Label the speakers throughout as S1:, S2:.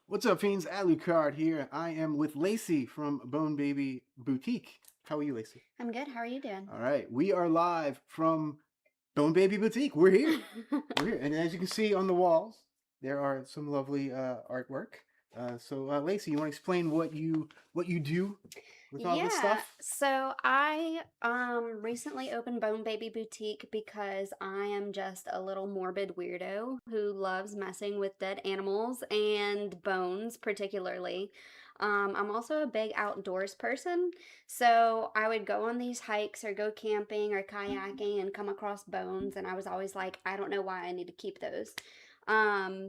S1: What's up, fiends? Lucard here. I am with Lacie from Bone Baby Boutique. How are you, Lacie?
S2: I'm good. How are you doing?
S1: All right, we are live from Bone Baby Boutique. We're here. We're here, and as you can see on the walls, there are some lovely artwork. Lacie, you want to explain what you do with all this
S2: Yeah,
S1: stuff?
S2: so I recently opened Bone Baby Boutique because I am just a little morbid weirdo who loves messing with dead animals and bones particularly. I'm also a big outdoors person, so I would go on these hikes or go camping or kayaking and come across bones, and I was always like, I don't know why I need to keep those.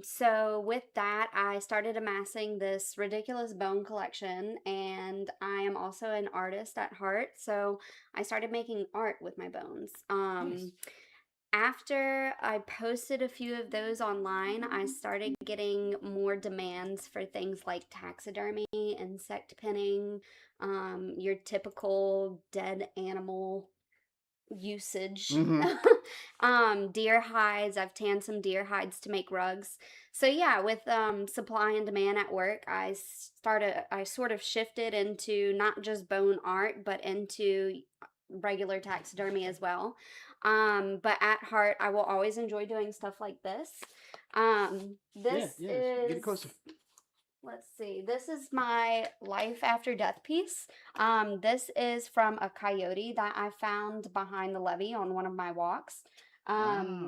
S2: So with that, I started amassing this ridiculous bone collection, and I am also an artist at heart. So I started making art with my bones.
S1: Nice.
S2: After I posted a few of those online, I started getting more demands for things like taxidermy, insect pinning, your typical dead animal usage.
S1: Mm-hmm.
S2: Deer hides. I've tanned some deer hides to make rugs. So yeah, with supply and demand at work, I sort of shifted into not just bone art, but into regular taxidermy as well. But at heart, I will always enjoy doing stuff like this.
S1: Yeah,
S2: This
S1: yeah. Get it
S2: is
S1: closer.
S2: Let's see. This is my life after death piece. This is from a coyote that I found behind the levee on one of my walks. Um,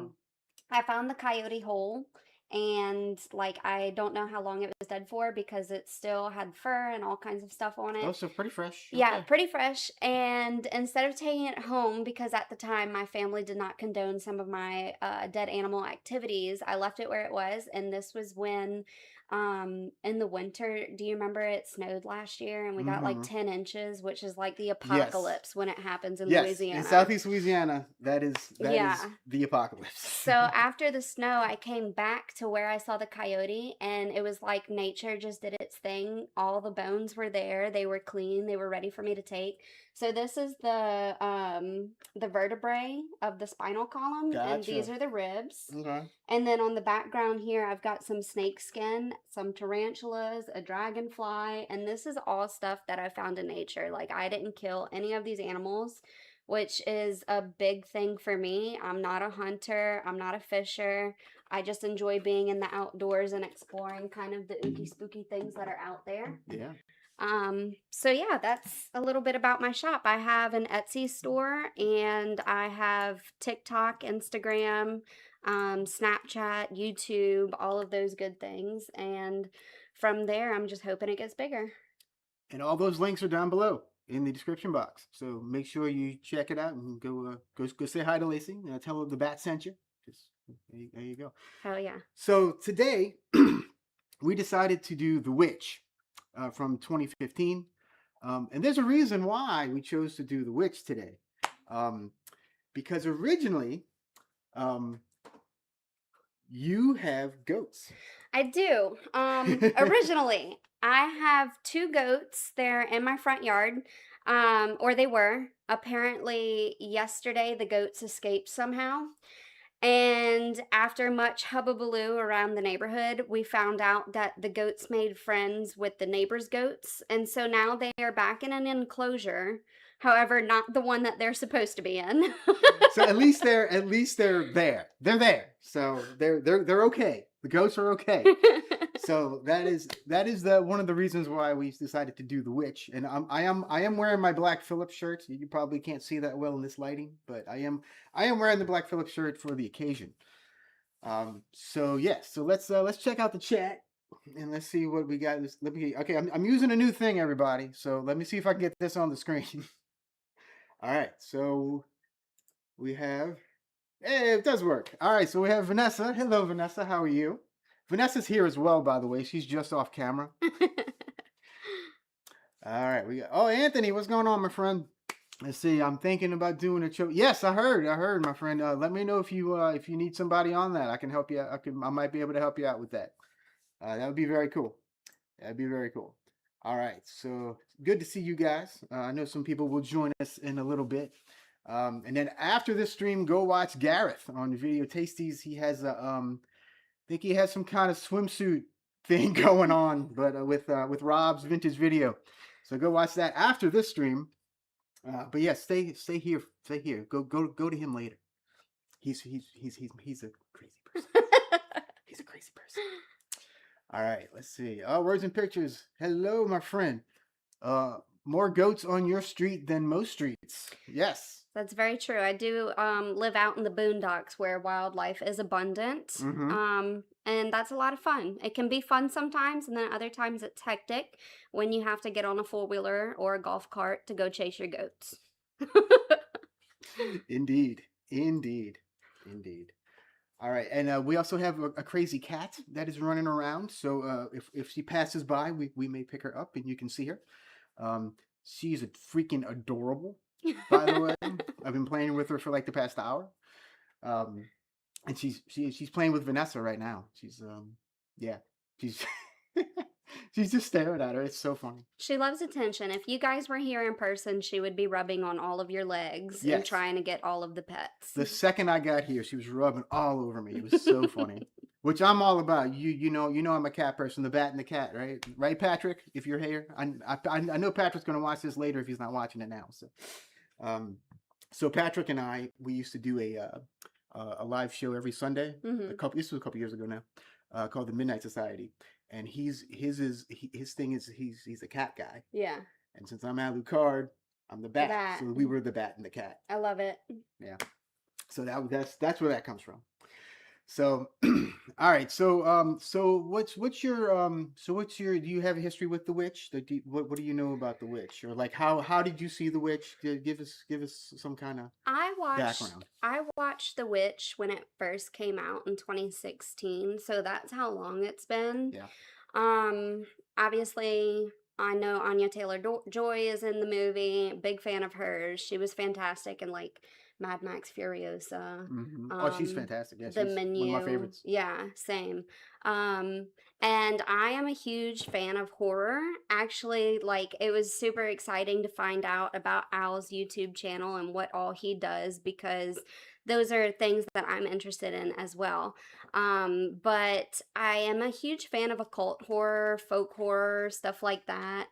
S1: Wow.
S2: I found the coyote whole, and like I don't know how long it was dead for because it still had fur and all kinds of stuff on
S1: Oh,
S2: it.
S1: so pretty fresh.
S2: Yeah,
S1: Okay.
S2: pretty fresh. And instead of taking it home, because at the time my family did not condone some of my dead animal activities, I left it where it was. And this was when, in the winter, do you remember it snowed last year and we got like
S1: Mm-hmm.
S2: 10 inches, which is like the
S1: Yes.
S2: apocalypse when it happens in
S1: Yes. In
S2: Louisiana?
S1: Southeast Louisiana, that is
S2: Yeah.
S1: the apocalypse.
S2: So after the snow, I came back to where I saw the coyote, and it was like nature just did its thing. All the bones were there. They were clean. They were ready for me to take. So this is the vertebrae of the spinal column, and these
S1: Gotcha.
S2: are the ribs.
S1: Okay.
S2: And then on the background here, I've got some snake skin, some tarantulas, a dragonfly, and this is all stuff that I found in nature. Like I didn't kill any of these animals, which is a big thing for me. I'm not a hunter, I'm not a fisher. I just enjoy being in the outdoors and exploring kind of the ooky spooky things that are out there.
S1: Yeah.
S2: So yeah, that's a little bit about my shop. I have an Etsy store and I have TikTok, Instagram, Snapchat, YouTube, all of those good things. And from there, I'm just hoping it gets bigger.
S1: And all those links are down below in the description box. So make sure you check it out and go say hi to Lacie. Tell her the bat sent you. Just there you go.
S2: Hell yeah.
S1: So today we decided to do The Witch from 2015. And there's a reason why we chose to do The Witch today. Because originally um, you have goats.
S2: I do. Originally, I have two goats. They're in my front yard, or they were. Apparently, yesterday the goats escaped somehow. And after much hubbubaloo around the neighborhood, we found out that the goats made friends with the neighbors' goats. And so now they are back in an enclosure. However, not the one that they're supposed to be in.
S1: So at least they're there. They're there. So they're okay. The ghosts are okay. So that is the one of the reasons why we decided to do The Witch. And I am wearing my Black Phillip shirt. You probably can't see that well in this lighting, but I am wearing the Black Phillip shirt for the occasion. So yes, so let's check out the chat and let's see what we got. Okay, I'm using a new thing, everybody. So let me see if I can get this on the screen. All right, so we have. Hey, it does work. All right, so we have Vanessa. Hello, Vanessa. How are you? Vanessa's here as well, by the way. She's just off camera. All right, we got. Oh, Anthony, what's going on, my friend? Let's see. I'm thinking about doing a show. Yes, I heard, my friend. Let me know if you need somebody on that. I can help you. I might be able to help you out with that. That would be very cool. That'd be very cool. All right, so good to see you guys. I know some people will join us in a little bit. And then after this stream, go watch Gareth on Video Tasties. He has I think he has some kind of swimsuit thing going on, but with Rob's vintage video. So go watch that after this stream. But yeah, stay here, stay here. Go to him later. He's a crazy person. He's a crazy person. All right, let's see. Oh, words and pictures. Hello, my friend. More goats on your street than most streets. Yes.
S2: That's very true. I do live out in the boondocks where wildlife is abundant.
S1: Mm-hmm.
S2: And that's a lot of fun. It can be fun sometimes, and then other times it's hectic when you have to get on a four-wheeler or a golf cart to go chase your goats.
S1: Indeed. All right, and we also have a crazy cat that is running around. So if she passes by, we may pick her up and you can see her. She's a freaking adorable, by the way. I've been playing with her for like the past hour, and she's playing with Vanessa right now. She's she's she's just staring at her. It's so funny.
S2: She loves attention. If you guys were here in person, she would be rubbing on all of your legs and
S1: Yes.
S2: trying to get all of the pets.
S1: The second I got here, she was rubbing all over me. It was so funny. Which I'm all about. You know I'm a cat person. The bat and the cat, right? Right, Patrick? If you're here, I know Patrick's gonna watch this later if he's not watching it now. So Patrick and I, we used to do a live show every Sunday. This was a couple years ago now, called the Midnight Society. And his thing is he's a cat guy.
S2: Yeah.
S1: And since I'm at Lucard, I'm the bat. So we were the bat and the cat.
S2: I love it.
S1: Yeah. So that's where that comes from. So all right. So what's your do you have a history with the witch? What do you know about the witch? Or like how did you see the witch? Give us some kind of background.
S2: I watched The Witch when it first came out in 2016, so that's how long it's been.
S1: Yeah.
S2: Obviously I know Anya Taylor-Joy is in the movie. Big fan of hers. She was fantastic in like Mad Max Furiosa.
S1: Oh, she's fantastic. Yeah,
S2: The
S1: she's
S2: Menu.
S1: one of my favorites.
S2: Yeah, same. And I am a huge fan of horror. Actually, like, it was super exciting to find out about Al's YouTube channel and what all he does, because those are things that I'm interested in as well. But I am a huge fan of occult horror, folk horror, stuff like that.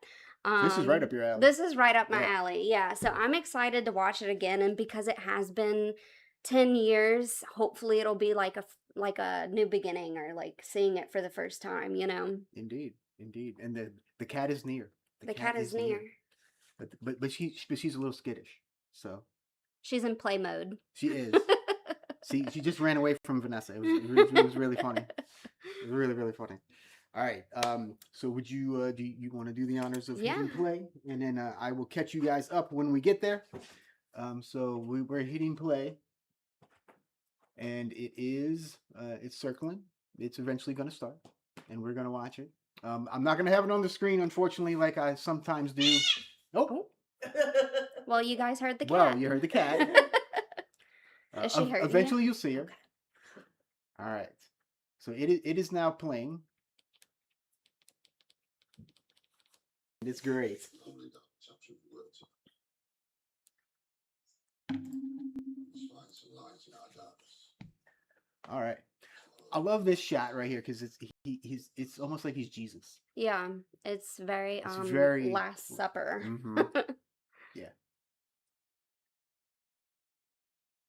S1: This is right up your alley.
S2: This is right up my alley, yeah. So I'm excited to watch it again, and because it has been 10 years, hopefully it'll be like a new beginning, or like seeing it for the first time, you know.
S1: Indeed. And the cat is near.
S2: The cat is near.
S1: But she's a little skittish. So
S2: she's in play mode.
S1: She is. See, she just ran away from Vanessa. It was really funny. It was really, really funny. All right. So would you do you want to do the honors of hitting play, and then I will catch you guys up when we get there. So we're hitting play, and it's circling. It's eventually going to start, and we're going to watch it. I'm not going to have it on the screen, unfortunately, like I sometimes do. Oh.
S2: Well, you guys heard the cat.
S1: Well, you heard the cat.
S2: Is she hurting
S1: eventually
S2: you?
S1: You'll see her.
S2: Okay.
S1: All right. So it is now playing. It's great. All right. I love this shot right here because it's almost like he's Jesus.
S2: Yeah, it's very
S1: very
S2: Last Supper.
S1: Yeah.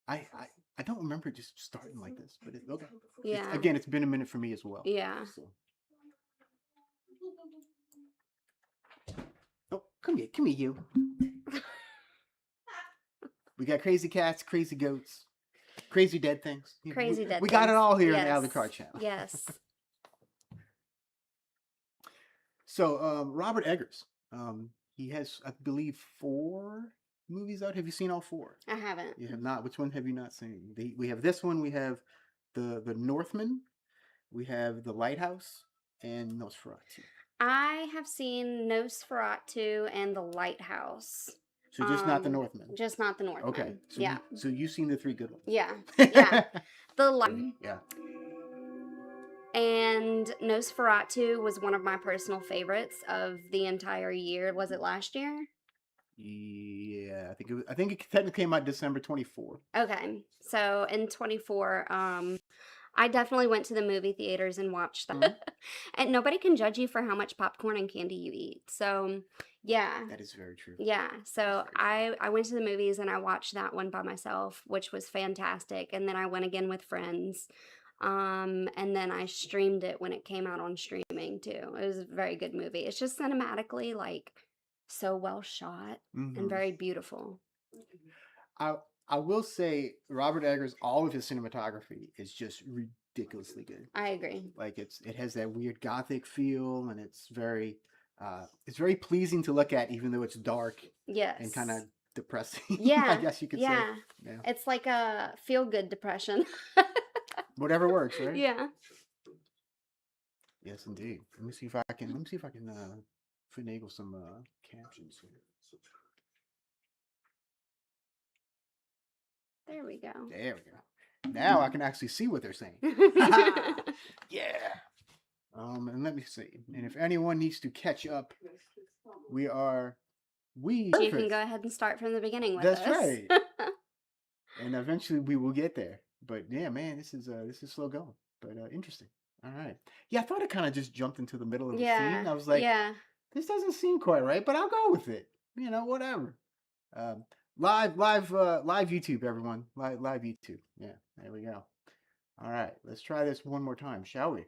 S1: I don't remember just starting like this, but okay.
S2: Yeah.
S1: Again, it's been a minute for me as well.
S2: Yeah.
S1: So. Oh, come here, you. We got crazy cats, crazy goats, crazy dead things.
S2: Crazy dead
S1: We
S2: things.
S1: got it all here
S2: Yes.
S1: in the Lucard channel.
S2: Yes.
S1: So, Robert Eggers, he has, I believe, 4 movies out. Have you seen all 4?
S2: I haven't.
S1: You have not. Which one have you not seen? We have this one. We have the Northman. We have The Lighthouse and Nosferatu.
S2: I have seen Nosferatu and The Lighthouse.
S1: So just not the Northman.
S2: Just not the Northman.
S1: Okay. So
S2: yeah.
S1: So you've seen the 3 good ones.
S2: Yeah. Yeah. The
S1: Yeah.
S2: And Nosferatu was one of my personal favorites of the entire year. Was it last year?
S1: Yeah, I think it technically came out December 24.
S2: Okay. So in 24, I definitely went to the movie theaters and watched
S1: Mhm.
S2: that. And nobody can judge you for how much popcorn and candy you eat. So, yeah.
S1: That is very true.
S2: Yeah. So I went to the movies and I watched that one by myself, which was fantastic. And then I went again with friends. And then I streamed it when it came out on streaming too. It was a very good movie. It's just cinematically like so well shot and
S1: Mhm.
S2: very beautiful.
S1: I I will say Robert Eggers, all of his cinematography is just ridiculously good.
S2: I agree.
S1: Like it has that weird gothic feel, and it's very pleasing to look at, even though it's dark and kind of
S2: Yes.
S1: depressing. I
S2: Yeah.
S1: guess you could say.
S2: Yeah.
S1: Yeah,
S2: It's like a feel good depression.
S1: whatever works, right?
S2: Yeah.
S1: Yes, indeed. Let me see if I can. Finagle some captions here.
S2: There we go.
S1: There we go. Now I can actually see what they're saying. Yeah. And let me see. And if anyone needs to catch up, we
S2: You can go ahead and start from the beginning with
S1: That's
S2: us.
S1: right. And eventually we will get there. But yeah, man, this is slow going, but interesting. All right. Yeah, I thought it kind of just jumped into the middle of the scene. I was like,
S2: Yeah.
S1: this doesn't seem quite right, but I'll go with it. Whatever. Um, live YouTube, everyone. Live YouTube. Yeah, there we go. All right, let's try this one more time, shall we?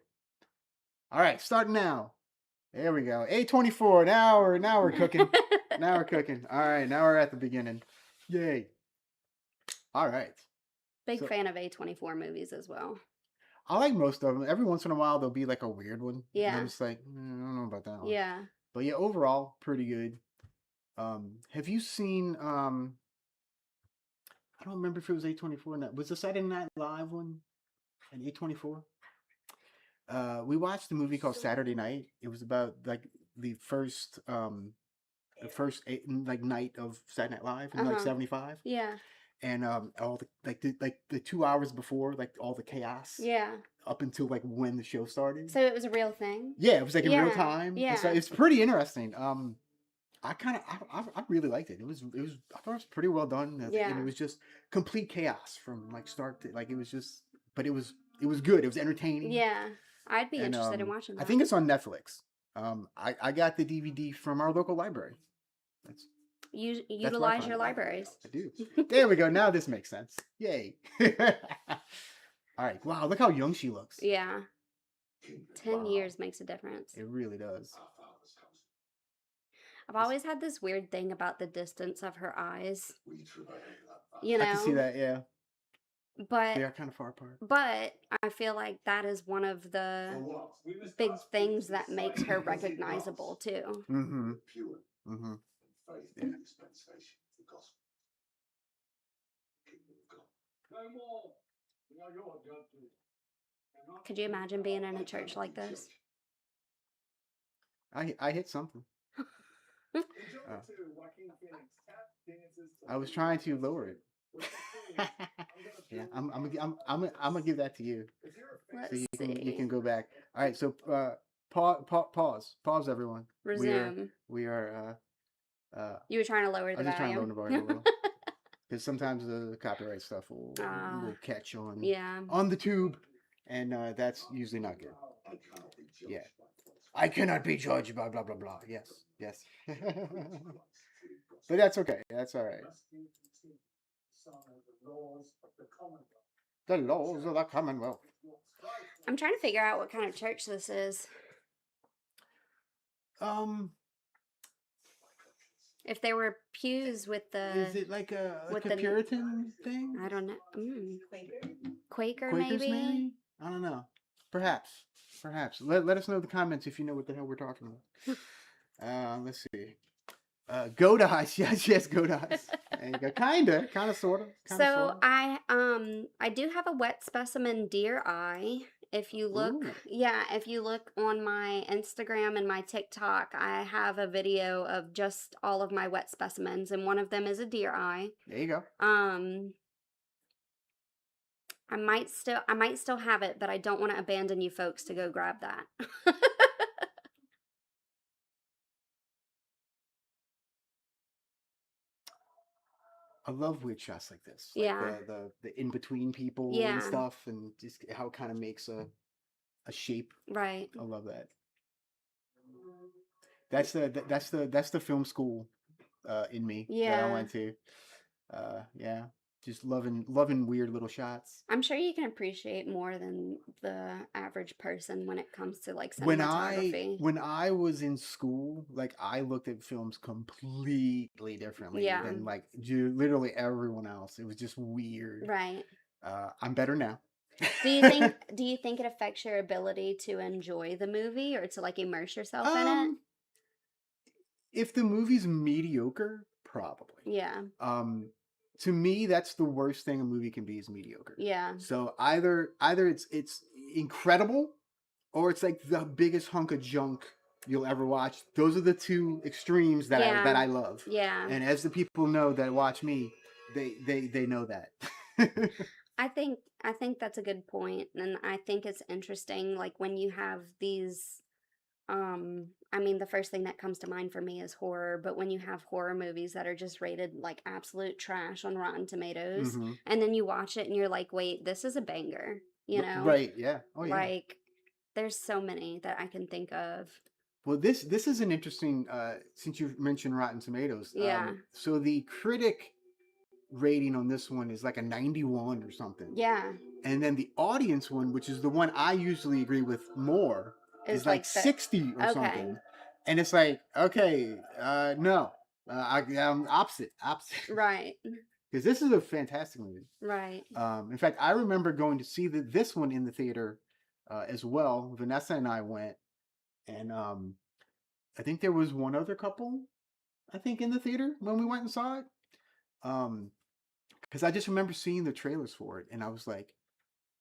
S1: All right, starting now. There we go. 8:24. Now we're cooking. Now we're cooking. All right, now we're at the beginning. Yay. All right.
S2: Big
S1: So-
S2: fan of A24 movies as well.
S1: I like most of them. Every once in a while, there'll be like a weird one. And
S2: Yeah.
S1: I'm just like, I don't know about that one.
S2: Yeah.
S1: But yeah, overall, pretty good. Have you seen? I don't remember if it was A24 or not. Was the Saturday Night Live one an A24? We watched a movie called Saturday Night. It was about like the first like night of Saturday Night Live in like '75.
S2: Yeah.
S1: And all the 2 hours before, like all the chaos.
S2: Yeah.
S1: Up until like when the show started.
S2: So it was a real thing?
S1: Yeah, it was like in real
S2: Yeah,
S1: time.
S2: yeah.
S1: So it's pretty interesting. I really liked it. It was I thought it was pretty well done. And
S2: Yeah.
S1: it was just complete chaos from like start to like it was just, but it was good. It was entertaining.
S2: Yeah. I'd be
S1: And,
S2: interested in watching that.
S1: I think it's on Netflix. I got the DVD from our local library.
S2: Utilize your libraries.
S1: I do. There we go. Now this makes sense. Yay. All right. Wow, look how young she looks.
S2: Yeah. 10 years makes a difference.
S1: It really does.
S2: I've always had this weird thing about the distance of her eyes.
S1: I can see that, yeah.
S2: But
S1: They are kind of far apart.
S2: But I feel like that is one of the big things that makes her recognizable too.
S1: Mm-hmm. Mm-hmm. Yeah.
S2: Could you imagine being in a church like this?
S1: I hit something. I was trying to lower it. Yeah, I'm gonna give that to you.
S2: Let's
S1: So you
S2: see.
S1: can go back. All right, so pause everyone.
S2: Resume.
S1: We are
S2: You were trying to lower
S1: I
S2: the
S1: was just trying to
S2: volume.
S1: lower the volume a little. Because sometimes the copyright stuff will catch on
S2: Yeah.
S1: on the tube, and that's usually not good. Yeah, I cannot be judged. Blah blah blah blah. Yes. But that's okay. That's all right. The laws of the Commonwealth.
S2: I'm trying to figure out what kind of church this is. If there were pews with the...
S1: Is it like a
S2: with the-
S1: Puritan thing?
S2: I don't know. Quaker
S1: Quakers,
S2: maybe?
S1: I don't know. Perhaps. Let us know in the comments if you know what the hell we're talking about. Let's see. Goat eyes. Yes, goat eyes. There you go. Kinda, sorta.
S2: So I do have a wet specimen deer eye. If you look,
S1: Ooh.
S2: if you look on my Instagram and my TikTok, I have a video of just all of my wet specimens, and one of them is a deer eye.
S1: There you go.
S2: I might still have it, but I don't want to abandon you folks to go grab that.
S1: I love weird shots like this, like
S2: Yeah.
S1: the in between people and
S2: Yeah.
S1: stuff, and just how it kind of makes a shape.
S2: Right.
S1: I love that. That's the film school in me that I
S2: Yeah.
S1: went to. Yeah, just loving weird little shots.
S2: I'm sure you can appreciate more than the average person when it comes to like
S1: When I
S2: cinematography.
S1: when I was in school, like I looked at films completely differently
S2: Yeah.
S1: than like literally everyone else. It was just weird.
S2: Right.
S1: I'm better now.
S2: Do you think it affects your ability to enjoy the movie or to like immerse yourself in it?
S1: Um, if the movie's mediocre, probably.
S2: Yeah.
S1: To me, that's the worst thing a movie can be is mediocre.
S2: Yeah.
S1: So either it's incredible or it's like the biggest hunk of junk you'll ever watch. Those are the two extremes that
S2: Yeah.
S1: I love.
S2: Yeah.
S1: And as the people know that watch me, they know that.
S2: I think that's a good point, and I think it's interesting like when you have these I mean the first thing that comes to mind for me is horror, but when you have horror movies that are just rated like absolute trash on Rotten Tomatoes,
S1: hmm
S2: and then you watch it and you're like, "Wait, this is a banger." You know?
S1: Right? Yeah. Oh yeah.
S2: Like there's so many that I can think of.
S1: Well, this is an interesting. Since you mentioned Rotten Tomatoes,
S2: Yeah.
S1: so the critic rating on this one is like a 91 or something.
S2: Yeah.
S1: And then the audience one, which is the one I usually agree with more, is
S2: It's
S1: like
S2: like the
S1: 60 or
S2: okay.
S1: something. And it's like, okay, no. I'm opposite.
S2: Right.
S1: Because this is a fantastic movie.
S2: Right.
S1: In fact, I remember going to see this one in the theater as well. Vanessa and I went, and I think there was one other couple, I think, in the theater when we went and saw it. Because I just remember seeing the trailers for it, and I was like,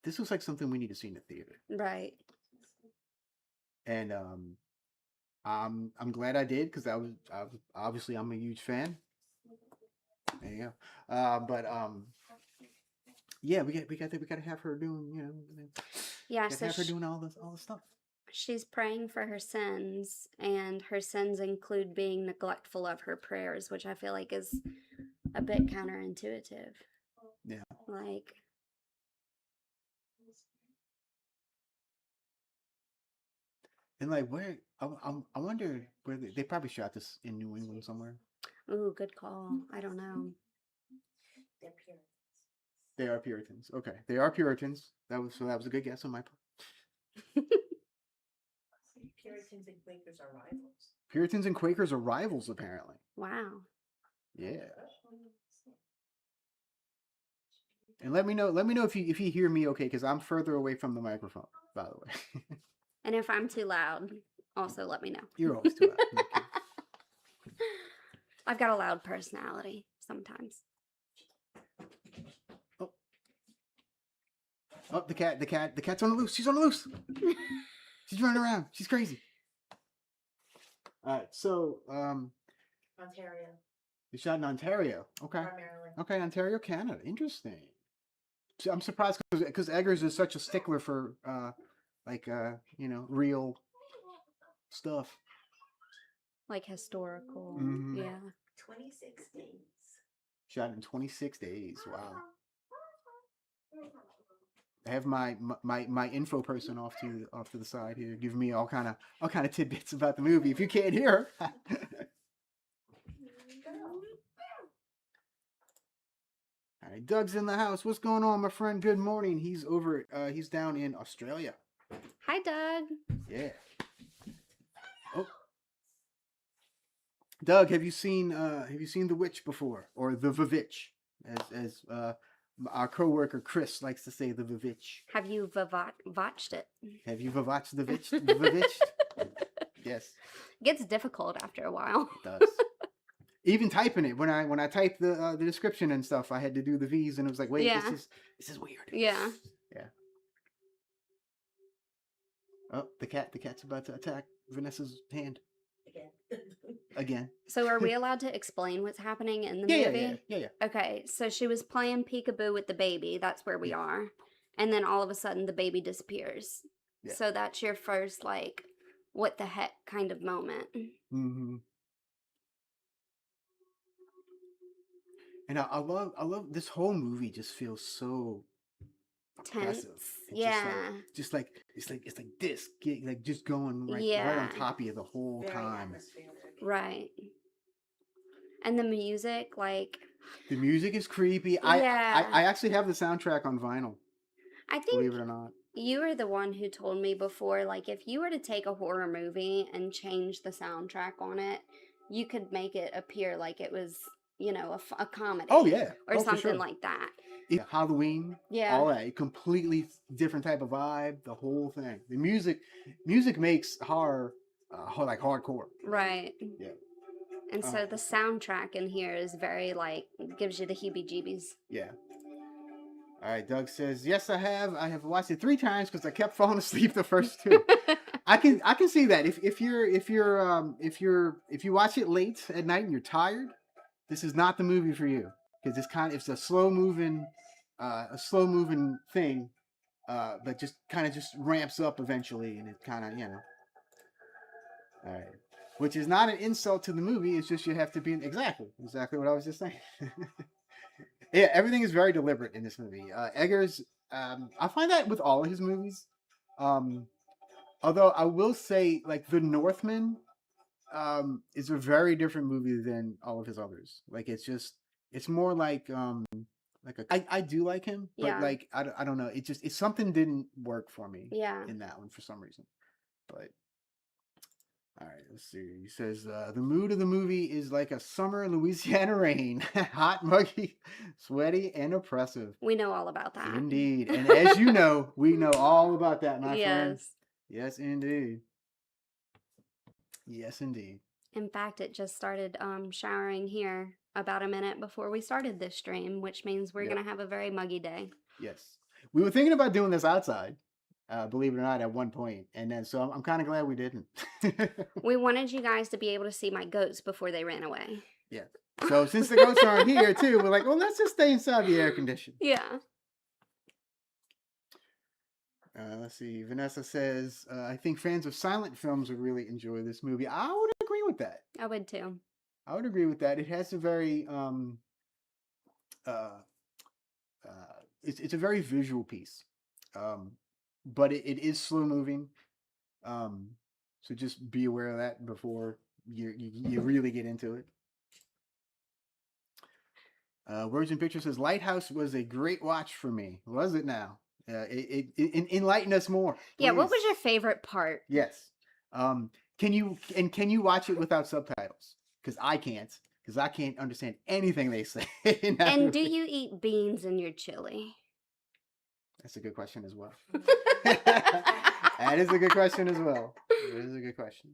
S1: this looks like something we need to see in the theater.
S2: Right.
S1: And I'm glad I did because I was obviously I'm a huge fan. There you go. But yeah, we got to have her doing,
S2: Yeah,
S1: got to
S2: so
S1: have her doing all the stuff.
S2: she's praying for her sins, and her sins include being neglectful of her prayers, which I feel like is a bit counterintuitive.
S1: Yeah.
S2: Like,
S1: And like where I wonder where they probably shot this in New England somewhere.
S2: ooh, good call. I don't know.
S1: They are Puritans. Okay, they are Puritans. That was a good guess on my part.
S3: Puritans and Quakers are rivals.
S1: Puritans and Quakers are rivals, apparently.
S2: Wow.
S1: Yeah. And let me know if you hear me okay, because I'm further away from the microphone, by the way.
S2: And if I'm too loud, also let me know.
S1: You're always too loud. Okay.
S2: I've got a loud personality sometimes.
S1: Oh, the cat's on the loose. She's on the loose. She's running around. She's crazy. All right, so
S3: Ontario,
S1: you shot in Ontario. Okay.
S3: primarily.
S1: Okay, Ontario, Canada. Interesting. So I'm surprised because Eggers is such a stickler for real stuff.
S2: Like historical.
S1: Mhm.
S2: Yeah.
S3: 26 days.
S1: Shot in 26 days. Wow. I have my info person off to the side here, giving me all kind of tidbits about the movie. If you can't hear her. All right, Doug's in the house. What's going on, my friend? Good morning. He's over. He's down in Australia.
S2: Hi, Doug.
S1: Yeah. Oh, Doug, have you seen The Witch before, or the VVitch, as our coworker Chris likes to say, the VVitch?
S2: Have you watched it?
S1: Have you watched the VVitch? Yes.
S2: Gets difficult after a while.
S1: It does. Even typing it, when I typed the description and stuff, I had to do the V's, and it was like, wait,
S2: Yeah.
S1: this is weird.
S2: Yeah.
S1: Yeah. Oh, the cat's about to attack Vanessa's hand again.
S2: So are we allowed to explain what's happening in the movie?
S1: Yeah.
S2: Okay, so she was playing peekaboo with the baby. That's where we are. And then all of a sudden the baby disappears.
S1: Yeah.
S2: So that's your first, like, what the heck kind of moment.
S1: Mm-hmm. And I love this whole movie. Just feels so
S2: Tense.
S1: oppressive. And
S2: Yeah.
S1: just like it's like this, like just going right
S2: Yeah.
S1: on top of you the whole
S3: Very
S1: time.
S3: atmospheric.
S2: Right. And the music, like,
S1: The music is creepy.
S2: yeah.
S1: I actually have the soundtrack on vinyl.
S2: I think
S1: Believe it or not.
S2: you were the one who told me before, like, if you were to take a horror movie and change the soundtrack on it, you could make it appear like it was, a comedy.
S1: Oh yeah.
S2: Or
S1: Oh, for
S2: something
S1: sure.
S2: like that.
S1: Yeah, Halloween.
S2: Yeah.
S1: All that. Completely different type of vibe. The whole thing. The music makes horror like hardcore.
S2: Right.
S1: Yeah.
S2: And so the soundtrack in here is very, like, gives you the heebie-jeebies.
S1: Yeah. All right. Doug says, yes, I have. I have watched it 3 times because I kept falling asleep the first 2. I can see that if you watch it late at night and you're tired, this is not the movie for you because it's a slow moving thing, but just kind of just ramps up eventually, and it kind of all right. Which is not an insult to the movie. It's just you have to be exactly what I was just saying. Yeah, everything is very deliberate in this movie. Eggers, I find that with all of his movies. Although I will say, like The Northman, is a very different movie than all of his others. Like it's more like I do like him, but
S2: Yeah.
S1: like I don't know. It's something didn't work for me.
S2: Yeah.
S1: In that one for some reason, but. All right, let's see. He says, the mood of the movie is like a summer Louisiana rain. Hot, muggy, sweaty, and oppressive.
S2: We know all about that.
S1: Indeed. And as you know, we know all about that, my friend.
S2: Yes.
S1: Yes, indeed. Yes, indeed.
S2: In fact, it just started showering here about a minute before we started this stream, which means we're
S1: Yep.
S2: going to have a very muggy day.
S1: Yes. We were thinking about doing this outside, believe it or not, at one point. And then, so I'm kind of glad we didn't.
S2: We wanted you guys to be able to see my goats before they ran away.
S1: Yeah. So since the goats aren't here, too, we're like, well, let's just stay inside the air condition.
S2: Yeah.
S1: Let's see. Vanessa says, I think fans of silent films would really enjoy this movie. I would agree with that.
S2: I would too.
S1: I would agree with that. It has a very, it's a very visual piece. But it is slow moving. So just be aware of that before you really get into it. Words and Pictures says, Lighthouse was a great watch for me. Was it now? It enlighten us more.
S2: Yeah, what
S1: please.
S2: was your favorite part?
S1: Yes. Can you watch it without subtitles? Because I can't understand anything they say. in that
S2: And
S1: movie.
S2: do you eat beans in your chili?
S1: That's a good question as well. That is a good question as well. It is a good question.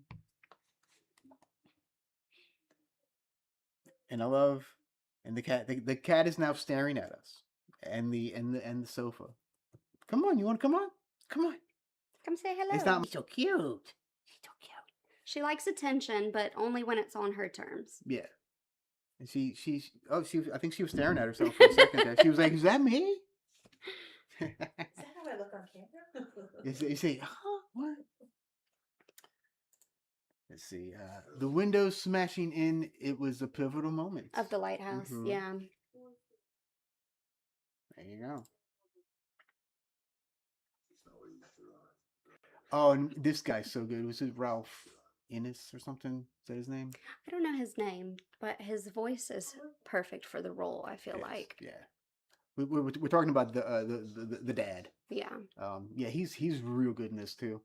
S1: And I love, and the cat is now staring at us, and the sofa. Come on, you want to come on? Come on.
S2: Come say hello.
S1: It's not so cute. She's so cute.
S2: She likes attention, but only when it's on her terms.
S1: Yeah. And I think she was staring at herself for a second there. She was like, "Is that me?"
S3: Is that how I look on camera?
S1: You say, huh? What? Let's see. The windows smashing in, it was a pivotal moment.
S2: Of the lighthouse,
S1: Mhm.
S2: yeah.
S1: There you go. Oh, and this guy's so good. Was it Ralph Innes or something? Is that his name?
S2: I don't know his name, but his voice is perfect for the role, I feel
S1: Yes,
S2: like.
S1: Yeah. We're talking about the dad.
S2: Yeah.
S1: Yeah, he's real good in this too.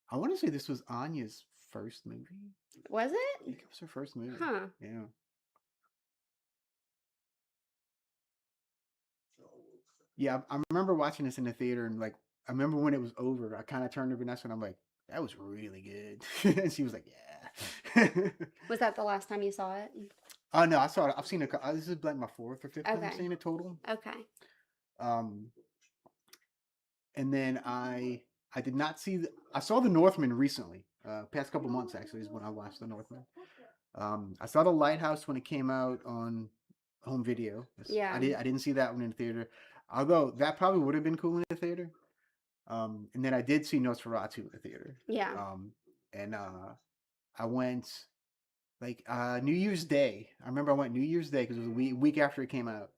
S1: I want to say this was Anya's first movie.
S2: Was
S1: I
S2: it?
S1: think it was her first movie.
S2: Huh.
S1: Yeah. Yeah, I remember watching this in the theater, and like I remember when it was over, I kind of turned to Vanessa and I'm like, "That was really good," and she was like, "Yeah."
S2: Was that the last time you saw it?
S1: Oh no, I saw it. I've seen it. This is like my 4th or 5th time
S2: Okay.
S1: seeing it total.
S2: Okay.
S1: And then I did not see I saw The Northman recently. Past couple months actually is when I watched The Northman. I saw The Lighthouse when it came out on home video.
S2: Yeah.
S1: I didn't see that one in the theater, although that probably would have been cool in the theater. And then I did see Nosferatu in the theater.
S2: Yeah.
S1: And I went like New Year's Day. I remember I went New Year's Day because it was a week after it came out,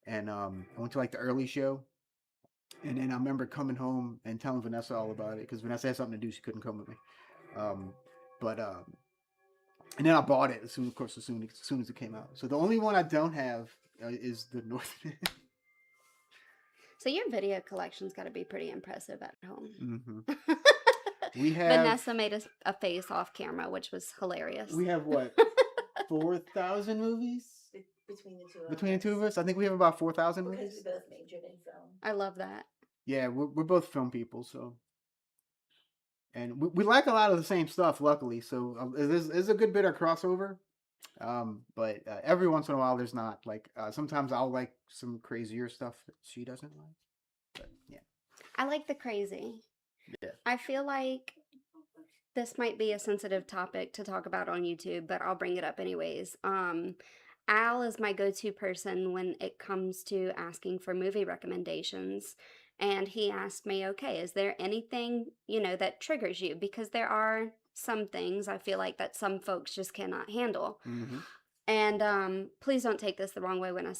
S1: and I went to like the early show, and then I remember coming home and telling Vanessa all about it because Vanessa had something to do. She couldn't come with me. Um, but and then I bought it as soon as it came out. So the only one I don't have is the North.
S2: So your video collection's got to be pretty impressive at home.
S1: Mm-hmm. We have
S2: Vanessa made a face off camera, which was hilarious.
S1: We have what 4,000 movies
S3: Between the two of us.
S1: I think we have about 4,000
S3: Because
S1: movies.
S3: we both majored in film.
S2: I love that.
S1: Yeah, we're both film people, so. And we like a lot of the same stuff, luckily. So there's a good bit of crossover. But every once in a while, there's not. Like sometimes I'll like some crazier stuff that she doesn't like. But yeah.
S2: I like the crazy.
S1: Yeah.
S2: I feel like this might be a sensitive topic to talk about on YouTube, but I'll bring it up anyways. Al is my go-to person when it comes to asking for movie recommendations. And he asked me, okay, is there anything, that triggers you? Because there are some things I feel like that some folks just cannot handle.
S1: Mm-hmm.
S2: And please don't take this the wrong way when I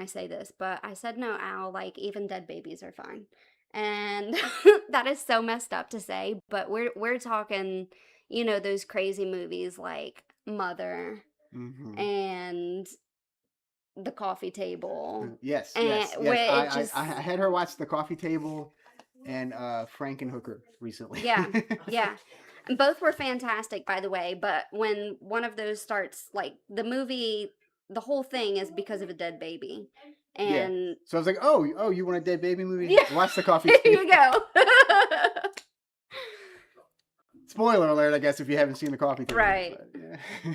S2: say this, but I said, no, Al, like even dead babies are fine. And that is so messed up to say, but we're talking, those crazy movies like Mother
S1: Mm-hmm.
S2: and The Coffee Table.
S1: Yes.
S2: Where
S1: I had her watch The Coffee Table and Frankenhooker recently.
S2: Yeah, yeah. Both were fantastic, by the way, but when one of those starts, like, the movie, the whole thing is because of a dead baby. And
S1: so I was like, oh, you want a dead baby movie?
S2: Yeah.
S1: Watch The Coffee
S2: Here
S1: Table.
S2: you go.
S1: Spoiler alert, I guess, if you haven't seen The Coffee Table.
S2: Right.
S1: But, yeah.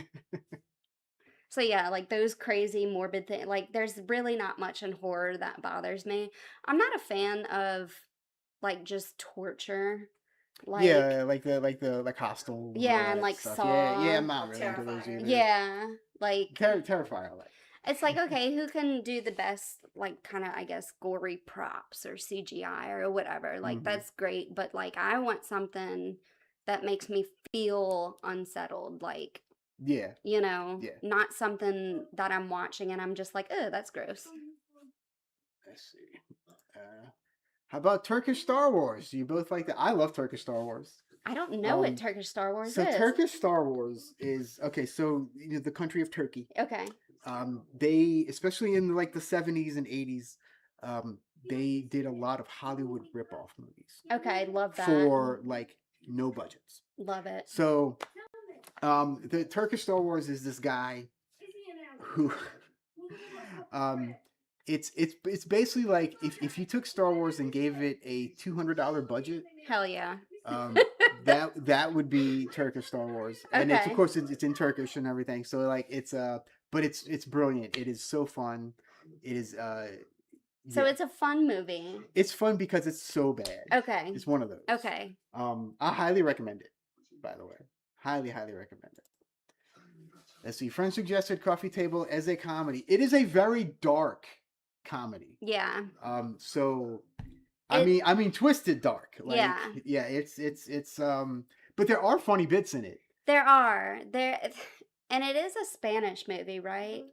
S2: So yeah, like those crazy morbid things, like there's really not much in horror that bothers me. I'm not a fan of like just torture. Like
S1: like Hostel.
S2: Yeah, and like
S1: stuff.
S2: Saw.
S1: Yeah, I'm not really into those either.
S2: Yeah, like
S1: Terrifier, I like.
S2: it's like, okay, who can do the best, like, kind of, I guess, gory props or CGI or whatever. Like,
S1: Mhm.
S2: that's great. But, like, I want something that makes me feel unsettled. Like,
S1: Yeah. Yeah.
S2: not something that I'm watching and I'm just like, oh, that's gross.
S1: Let's see. How about Turkish Star Wars? Do you both like that? I love Turkish Star Wars.
S2: I don't know what Turkish Star Wars
S1: So
S2: is.
S1: Turkish Star Wars is okay. So the country of Turkey.
S2: Okay.
S1: They, especially in like the 70s and 80s, they did a lot of Hollywood ripoff movies.
S2: Okay, love that.
S1: For like no budgets.
S2: Love it.
S1: So, the Turkish Star Wars is this guy who, it's basically like if you took Star Wars and gave it a $200 budget.
S2: Hell yeah.
S1: That would be Turkish Star Wars, and it's, of course it's in Turkish and everything. So like but it's brilliant. It is so fun. It is
S2: So it's a fun movie.
S1: It's fun because it's so bad.
S2: Okay.
S1: It's one of those.
S2: Okay.
S1: I highly recommend it, by the way. Highly recommend it. Let's see. Friend suggested Coffee Table as a comedy. It is a very dark comedy.
S2: Yeah.
S1: So I mean twisted dark. Like,
S2: yeah.
S1: It's but there are funny bits in it.
S2: There are. And it is a Spanish movie, right?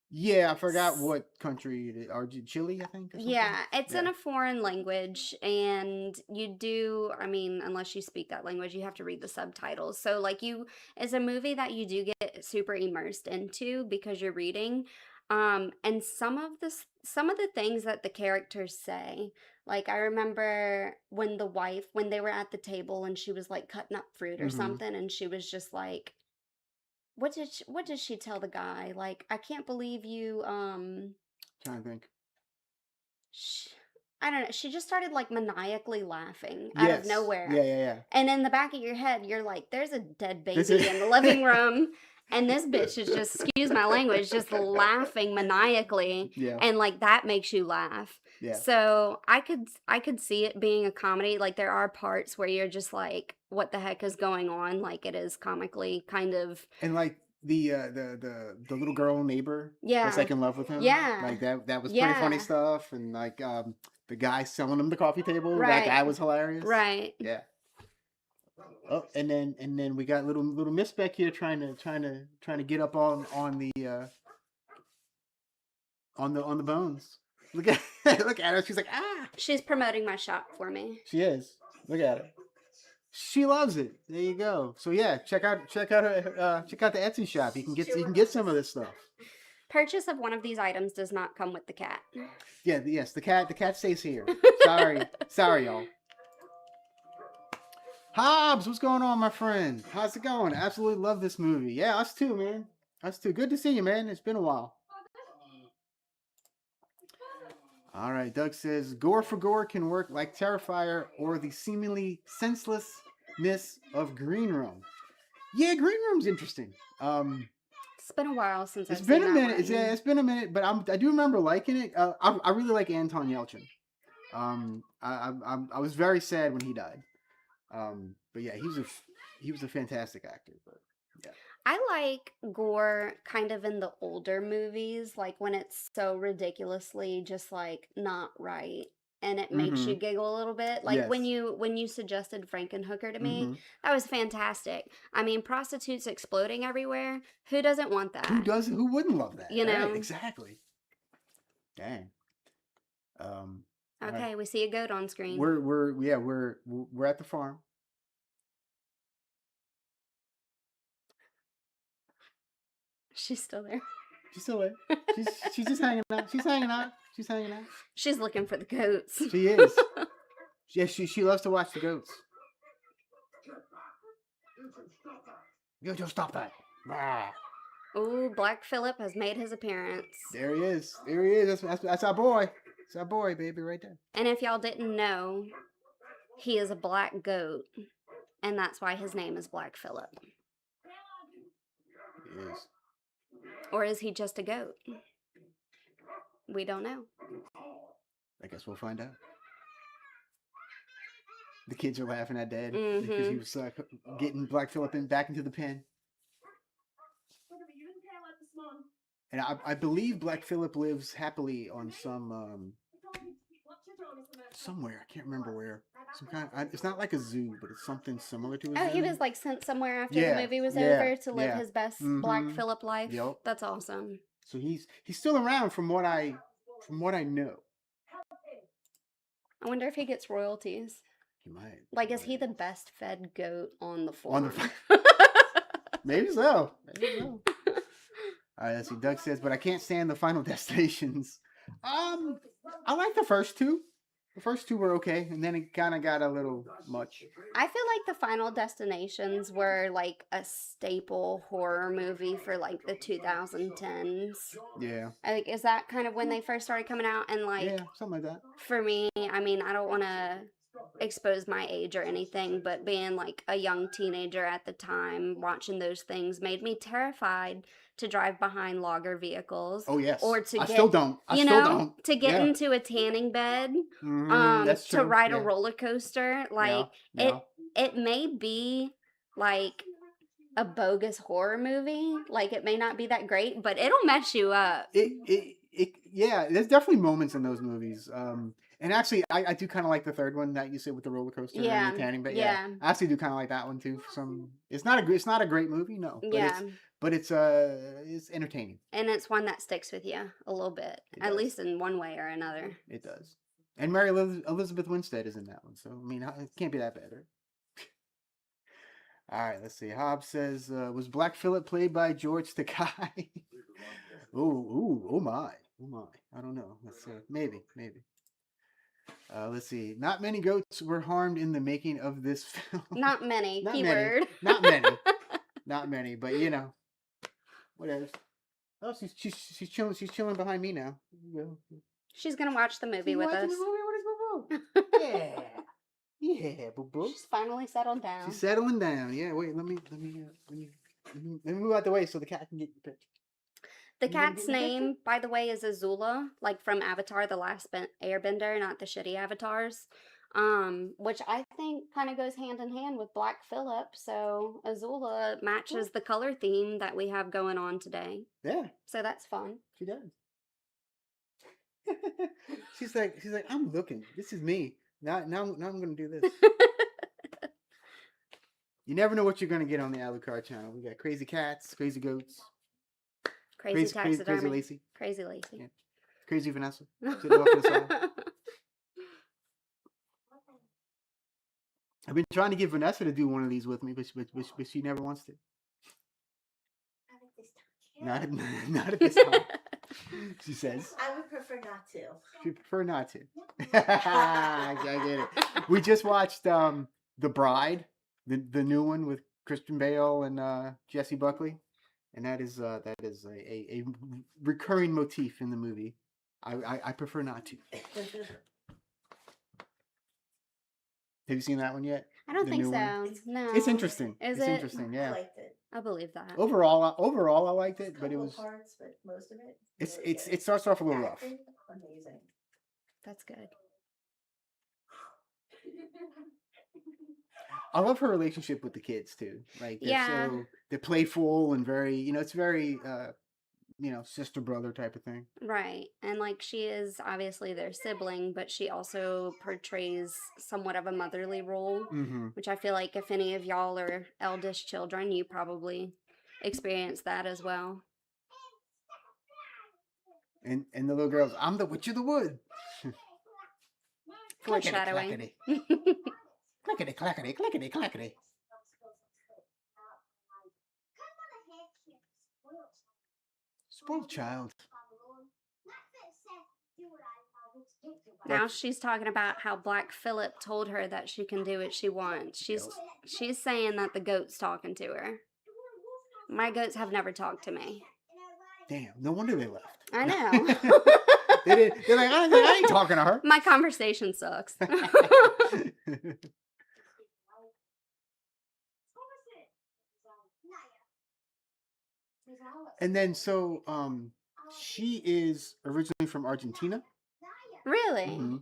S1: Yeah, I forgot what country it is. Chile, I think.
S2: Yeah, it's in a foreign language, and you do, I mean, unless you speak that language, you have to read the subtitles. So, like, it's a movie that you do get super immersed into because you're reading. And some of the things that the characters say, like, I remember when they were at the table and she was like cutting up fruit or something, and she was just like, what did she tell the guy? Like, I can't believe you,
S1: trying to think.
S2: I don't know. She just started like maniacally laughing out of nowhere.
S1: Yeah.
S2: And in the back of your head, you're like, there's a dead baby in the living room. And this bitch is just, excuse my language, just laughing maniacally.
S1: Yeah.
S2: And like that makes you laugh.
S1: Yeah.
S2: So I could see it being a comedy. Like there are parts where you're just like, what the heck is going on? Like it is comically kind of.
S1: And like the little girl neighbor that's like in love with him.
S2: Yeah.
S1: Like that was pretty funny stuff. And like the guy selling him the coffee table, that guy was hilarious.
S2: Right.
S1: Yeah. Oh, and then we got little Miss Beck here trying to get up on the bones. Look at look at her. She's like, ah.
S2: She's promoting my shop for me.
S1: She is. Look at her. She loves it. There you go. So yeah, check out her check out the Etsy shop. You can get some of this stuff.
S2: Purchase of one of these items does not come with the cat.
S1: Yeah, yes, the cat stays here. Sorry, y'all. Hobbs, what's going on, my friend? How's it going? Absolutely love this movie. Yeah, us too, man. Us too. Good to see you, man. It's been a while. All right, Doug says, gore for gore can work like Terrifier or the seemingly senselessness of Green Room. Yeah, Green Room's interesting.
S2: It's been a while since
S1: It's
S2: I've
S1: been
S2: seen
S1: a
S2: that
S1: minute.
S2: one.
S1: Yeah, it's been a minute, but I do remember liking it. I really like Anton Yelchin. I was very sad when he died. But yeah, he was a fantastic actor. But yeah,
S2: I like gore kind of in the older movies, like when it's so ridiculously just like not right and it makes you giggle a little bit. Like when
S1: Yes.
S2: you suggested Frankenhooker to me,
S1: Mm-hmm.
S2: that was fantastic. I mean, prostitutes exploding everywhere, who doesn't want that?
S1: Who wouldn't love that?
S2: You
S1: Right,
S2: know?
S1: exactly. Dang. All right.
S2: Okay, we see a goat on screen.
S1: We're at the farm.
S2: She's still there.
S1: She's still there. She's just hanging out. She's hanging out. She's hanging out.
S2: She's looking for the goats.
S1: She is. Yeah, she loves to watch the goats. Yo, stop that. Ah.
S2: Ooh, Black Phillip has made his appearance.
S1: There he is. There he is. That's our boy. It's our boy, baby, right there.
S2: And if y'all didn't know, he is a black goat, and that's why his name is Black Phillip.
S1: He is.
S2: Or is he just a goat? We don't know.
S1: I guess we'll find out. The kids are laughing at Dad because he was getting Black Phillip back into the pen. And I believe Black Phillip lives happily on somewhere. I can't remember where. Some kind. It's not like a zoo, but it's something similar to a zoo.
S2: Oh, he was like sent somewhere after
S1: Yeah,
S2: the movie was
S1: yeah,
S2: over to live
S1: yeah.
S2: his best Black
S1: Mhm.
S2: Phillip life.
S1: Yep.
S2: That's awesome.
S1: So he's still around from what I know.
S2: I wonder if he gets royalties.
S1: He might.
S2: Like, is he the best fed goat on the
S1: On
S2: farm?
S1: the Maybe so. Maybe so. All right, let's see. Doug says, but I can't stand the Final Destinations. I like the first two. The first two were okay, and then it kind of got a little much.
S2: I feel like the Final Destinations were like a staple horror movie for like the 2010s.
S1: Yeah.
S2: Like, is that kind of when they first started coming out? And like,
S1: Yeah, something like that.
S2: for me, I mean, I don't want to expose my age or anything, but being like a young teenager at the time, watching those things made me terrified to drive behind logger vehicles.
S1: Oh yes.
S2: Or to
S1: I
S2: get,
S1: still don't. I
S2: you
S1: still
S2: know,
S1: don't.
S2: to get
S1: Yeah.
S2: into a tanning bed,
S1: That's true.
S2: to ride a
S1: Yeah.
S2: roller coaster. Like,
S1: Yeah.
S2: it may be like a bogus horror movie. Like, it may not be that great, but it'll mess you up.
S1: Yeah, there's definitely moments in those movies. And actually, I do kind of like the third one that you said with the roller coaster
S2: Yeah,
S1: and the tanning, but
S2: yeah.
S1: I actually do kind of like that one too. It's not a great movie, no. But
S2: Yeah.
S1: it's entertaining.
S2: And it's one that sticks with you a little bit,
S1: It
S2: at
S1: does.
S2: least in one way or another.
S1: It does. And Mary Elizabeth Winstead is in that one, so I mean, it can't be that bad, right? All right, let's see. Hobbs says, was Black Phillip played by George Takei? oh my. I don't know. Let's maybe. Let's see. Not many goats were harmed in the making of this film.
S2: Not many.
S1: Not
S2: Keyword.
S1: many. Not many, but you know, whatever. Oh, she's chilling. She's chilling behind me now.
S2: She's gonna watch the movie with us.
S1: Yeah, yeah, boo boo.
S2: She's finally settled down.
S1: She's settling down. Yeah. Wait. Let me move out the way so the cat can get the picture.
S2: The
S1: You gonna
S2: cat's
S1: get the picture?
S2: name, by the way, is Azula, like from Avatar: The Last Airbender, not the shitty avatars. Which I think kind of goes hand in hand with Black Phillip. So Azula matches the color theme that we have going on today.
S1: Yeah,
S2: So that's fun.
S1: she does. she's like, I'm looking. This is me. Now I'm gonna do this. You never know what you're gonna get on the Lucard channel. We got crazy cats, crazy goats,
S2: Crazy
S1: crazy
S2: taxidermy.
S1: Lacie,
S2: Crazy Lacie.
S1: Yeah. Crazy Vanessa sitting off to the side. I've been trying to get Vanessa to do one of these with me, but she never wants to.
S3: Not at this time.
S1: Not at this time. She says.
S3: I would prefer not to.
S1: She prefer not to. I get it. We just watched The Bride, the new one with Christian Bale and Jesse Buckley, and that is a recurring motif in the movie. I prefer not to. Have you seen that one yet?
S2: I don't
S1: The
S2: think
S1: new
S2: so.
S1: one?
S2: No.
S1: It's interesting.
S2: Is
S1: it's
S2: it?
S1: interesting,
S3: I
S1: yeah.
S3: liked it.
S2: I believe that.
S1: Overall, I liked it, but it
S3: Couple
S1: was.
S3: parts, but most of it.
S1: It starts off a little rough.
S3: Acting, amazing.
S2: That's good.
S1: I love her relationship with the kids too. Like they're playful and very, it's very sister brother type of thing.
S2: Right. And like she is obviously their sibling, but she also portrays somewhat of a motherly role,
S1: Mm-hmm.
S2: which I feel like if any of y'all are eldest children, you probably experience that as well.
S1: And the little girls, I'm the witch of the wood.
S2: Foreshadowing.
S1: Clickety, clackety, clickety, clackety. Spoiled child.
S2: Now she's talking about how Black Phillip told her that she can do what she wants. She's saying that the goat's talking to her. My goats have never talked to me.
S1: Damn, no wonder they left.
S2: I know.
S1: They're like, I ain't talking to her.
S2: My conversation sucks.
S1: And then she is originally from Argentina.
S2: Really?
S1: Mm-hmm.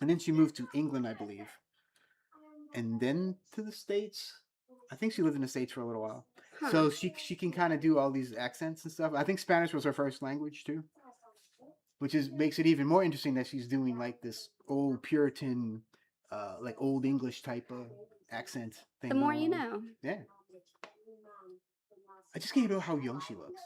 S1: And then she moved to England, I believe. And then to the States. I think she lived in the States for a little while.
S2: Huh.
S1: So she can kind of do all these accents and stuff. I think Spanish was her first language too. Which makes it even more interesting that she's doing like this old Puritan, like old English type of accent thing.
S2: The more you know.
S1: Yeah. I just can't know how young she looks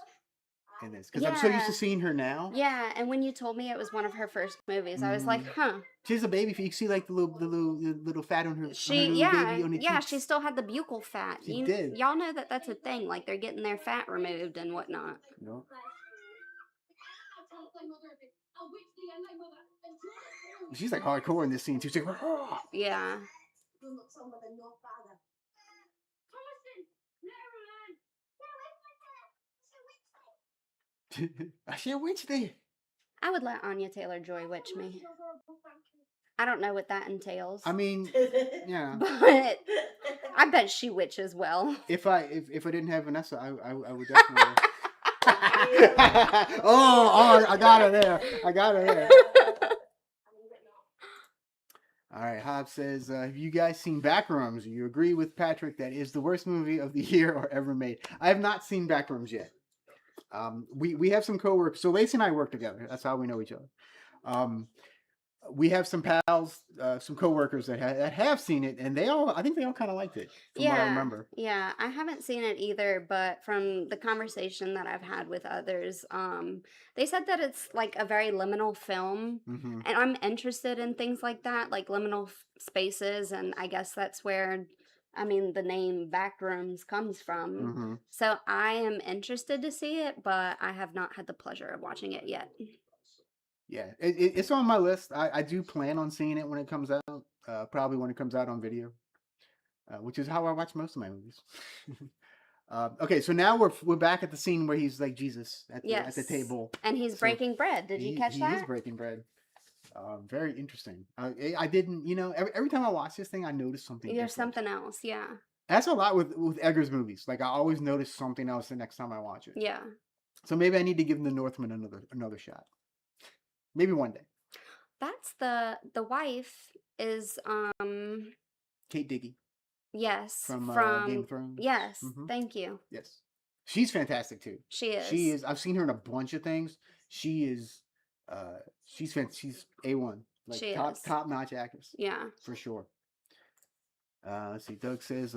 S1: in this because I'm so used to seeing her now.
S2: Yeah, and when you told me it was one of her first movies, I was like, huh.
S1: She's a baby. You can see like the little fat on her.
S2: Baby on her
S1: cheeks.
S2: She still had the buccal fat.
S1: She did.
S2: Y'all know that that's a thing. Like they're getting their fat removed and whatnot.
S1: No. She's like hardcore in this scene too. She's like, oh.
S2: Yeah.
S1: I see a witch there.
S2: I would let Anya Taylor-Joy witch me. I don't know what that entails.
S1: I mean, yeah.
S2: But I bet she witches well. If
S1: I didn't have Vanessa, I would definitely. oh, I got her there. All right, Hobbs says, have you guys seen Backrooms? You agree with Patrick that is the worst movie of the year or ever made? I have not seen Backrooms yet. We have some coworkers. So Lacie and I work together. That's how we know each other. We have some pals, some coworkers that have seen it, and I think they all kind of liked it. From what I remember. Yeah,
S2: I haven't seen it either, but from the conversation that I've had with others, they said that it's like a very liminal film,
S1: mm-hmm.
S2: and I'm interested in things like that, like liminal spaces, and I guess that's where, the name Backrooms comes from.
S1: Mm-hmm.
S2: So I am interested to see it, but I have not had the pleasure of watching it yet.
S1: Yeah, it's on my list. I do plan on seeing it when it comes out. Probably when it comes out on video, which is how I watch most of my movies. Okay, so now we're back at the scene where he's like Jesus at the table,
S2: and he's breaking bread. Did you catch that?
S1: He is breaking bread. Very interesting. I didn't, every time I watch this thing, I notice something.
S2: There's something else, yeah.
S1: That's a lot with Eggers movies. Like I always notice something else the next time I watch it.
S2: Yeah.
S1: So maybe I need to give The Northman another shot. Maybe one day.
S2: That's the wife is
S1: Kate Dickey.
S2: Yes.
S1: From Game of Thrones.
S2: Yes.
S1: Mm-hmm.
S2: Thank you.
S1: Yes. She's fantastic too.
S2: She is.
S1: I've seen her in a bunch of things. She's A1. Like
S2: she
S1: top notch actress.
S2: Yeah.
S1: For sure. Let's see. Doug says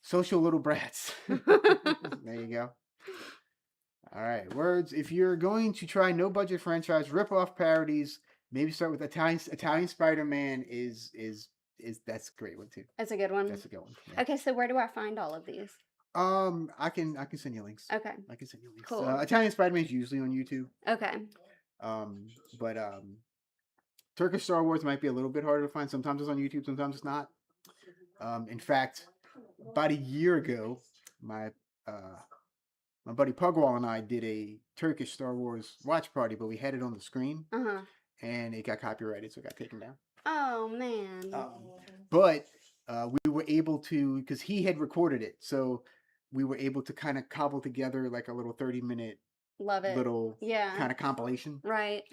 S1: social little brats. There you go. All right, words. If you're going to try no budget franchise rip-off parodies, maybe start with Italian Spider-Man is that's a great one too.
S2: That's a good one.
S1: That's a good one. Yeah.
S2: Okay, so where do I find all of these?
S1: I can send you links.
S2: Okay.
S1: I can send you links.
S2: Cool.
S1: Italian Spider-Man is usually on YouTube.
S2: Okay.
S1: But Turkish Star Wars might be a little bit harder to find. Sometimes it's on YouTube, sometimes it's not. In fact, about a year ago, my buddy Pugwall and I did a Turkish Star Wars watch party, but we had it on the screen, and it got copyrighted, so it got taken down.
S2: Oh man.
S1: But we were able to, because he had recorded it, so we were able to kind of cobble together like a little 30-minute
S2: Love it.
S1: little
S2: Yeah.
S1: kind of compilation.
S2: Right.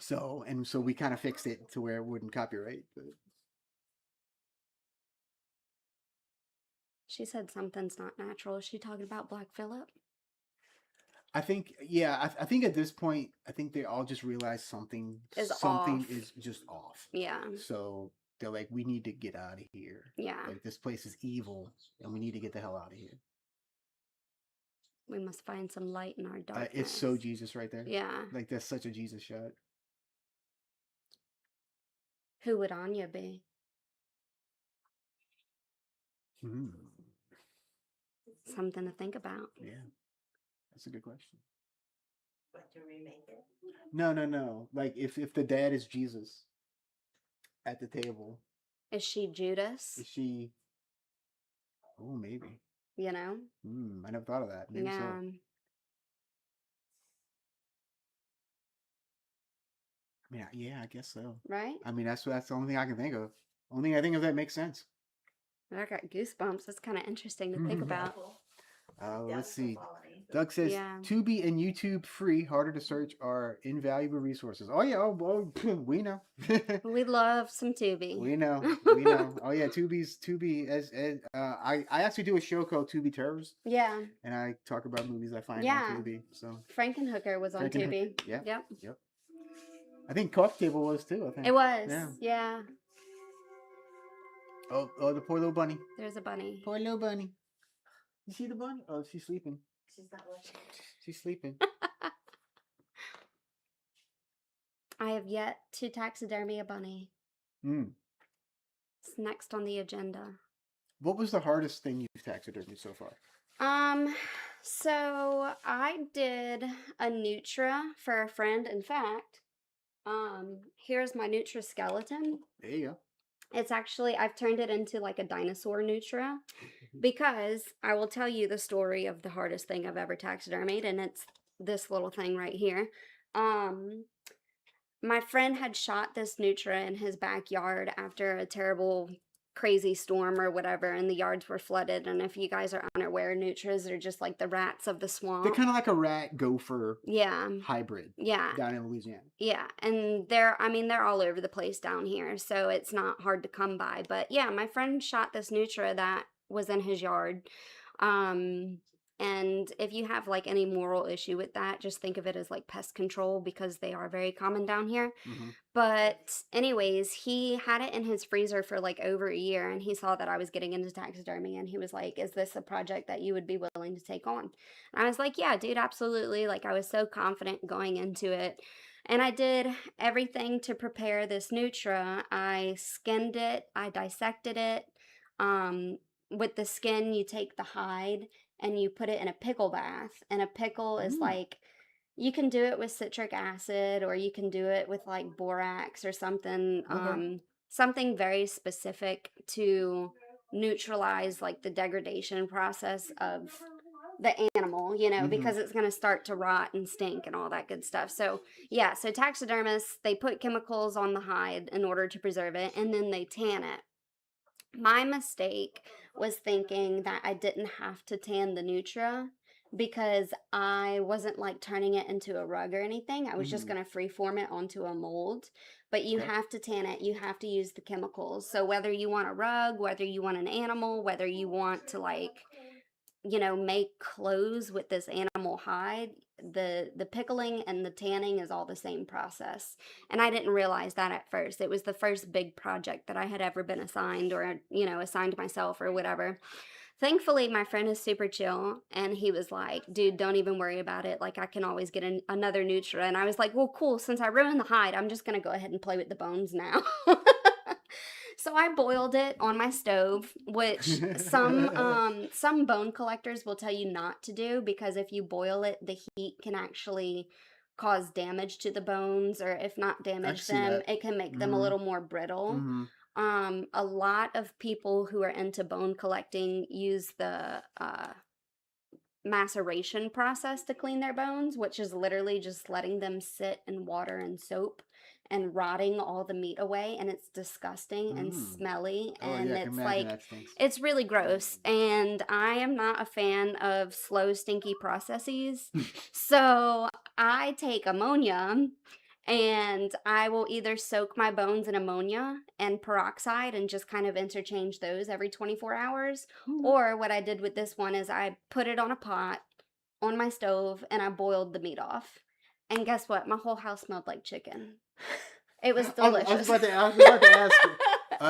S1: So we kind of fixed it to where it wouldn't copyright. But...
S2: She said something's not natural. Is she talking about Black Phillip?
S1: I think, yeah, I think at this point, I think they all just realize something
S2: Is
S1: just off.
S2: Yeah.
S1: So they're like, we need to get out of here.
S2: Yeah.
S1: Like, this place is evil, and we need to get the hell out of here.
S2: We must find some light in our darkness.
S1: It's so Jesus right there.
S2: Yeah.
S1: Like, that's such a Jesus shot.
S2: Who would Anya be? Something to think about.
S1: Yeah. That's a good question.
S3: What, to remake it?
S1: No. Like, if the dad is Jesus at the table.
S2: Is she Judas?
S1: Is she... Oh, maybe.
S2: You know?
S1: I never thought of that. Maybe
S2: yeah.
S1: so. I mean, yeah, I guess so.
S2: Right?
S1: I mean, that's the only thing I can think of. Only thing I think of that makes sense.
S2: I got goosebumps. That's kind of interesting to think about.
S1: Let's see. Doug says,
S2: Yeah.
S1: Tubi and YouTube free, harder to search, are invaluable resources. Oh, yeah. Oh, we know.
S2: We love some Tubi.
S1: We know. Oh, yeah. Tubi, I actually do a show called Tubi Terrors.
S2: Yeah.
S1: And I talk about movies I find
S2: Yeah.
S1: on Tubi. So
S2: Frankenhooker was on Tubi.
S1: Yeah.
S2: Yep.
S1: I think Coffee Table was too, I think.
S2: It was.
S1: Yeah.
S2: Yeah.
S1: Oh, the poor little bunny.
S2: There's a bunny.
S1: Poor little bunny. You see the bunny? Oh, she's sleeping.
S3: She's not watching.
S1: She's sleeping.
S2: I have yet to taxidermy a bunny. It's next on the agenda.
S1: What was the hardest thing you've taxidermied so far?
S2: So I did a Nutra for a friend. In fact, here's my Nutra skeleton.
S1: There you go.
S2: It's actually, I've turned it into like a dinosaur Nutra because I will tell you the story of the hardest thing I've ever taxidermied, and it's this little thing right here. My friend had shot this Nutra in his backyard after a terrible, crazy storm or whatever, and the yards were flooded. And if you guys are unaware, Nutras are just like the rats of the swamp.
S1: They're kind of like a rat gopher hybrid.
S2: Yeah.
S1: Down in Louisiana.
S2: Yeah. And they're all over the place down here. So it's not hard to come by. But yeah, my friend shot this Nutra that was in his yard. And if you have like any moral issue with that, just think of it as like pest control because they are very common down here. But anyways, he had it in his freezer for like over a year, and he saw that I was getting into taxidermy, and he was like, is this a project that you would be willing to take on? And I was like, yeah, dude, absolutely. Like, I was so confident going into it. And I did everything to prepare this Nutra. I skinned it. I dissected it. With the skin, you take the hide and you put it in a pickle bath. And a pickle is like, you can do it with citric acid, or you can do it with like borax or something. Something very specific to neutralize like the degradation process of the animal, you know, because it's going to start to rot and stink and all that good stuff. So yeah, so taxidermists, they put chemicals on the hide in order to preserve it, and then they tan it. My mistake was thinking that I didn't have to tan the Nutra because I wasn't like turning it into a rug or anything. I was just going to freeform it onto a mold. But you have to tan it. You have to use the chemicals. So whether you want a rug, whether you want an animal, whether you want to like make clothes with this animal hide, the pickling and the tanning is all the same process. And I didn't realize that at first. It was the first big project that I had ever been assigned, or assigned myself or whatever. Thankfully, my friend is super chill, and he was like, dude, don't even worry about it. Like, I can always get another Nutra. And I was like, well, cool. Since I ruined the hide, I'm just going to go ahead and play with the bones now. So I boiled it on my stove, which some bone collectors will tell you not to do, because if you boil it, the heat can actually cause damage to the bones, or if not damage them, it can make them a little more brittle. A lot of people who are into bone collecting use the maceration process to clean their bones, which is literally just letting them sit in water and soap and rotting all the meat away, and it's disgusting and smelly, and it's like, it's really gross, and I am not a fan of slow, stinky processes. So I take ammonia, and I will either soak my bones in ammonia and peroxide and just kind of interchange those every 24 hours. Or what I did with this one is I put it on a pot on my stove and I boiled the meat off. And guess what? My whole house smelled like chicken. It was delicious.
S1: I was about to ask.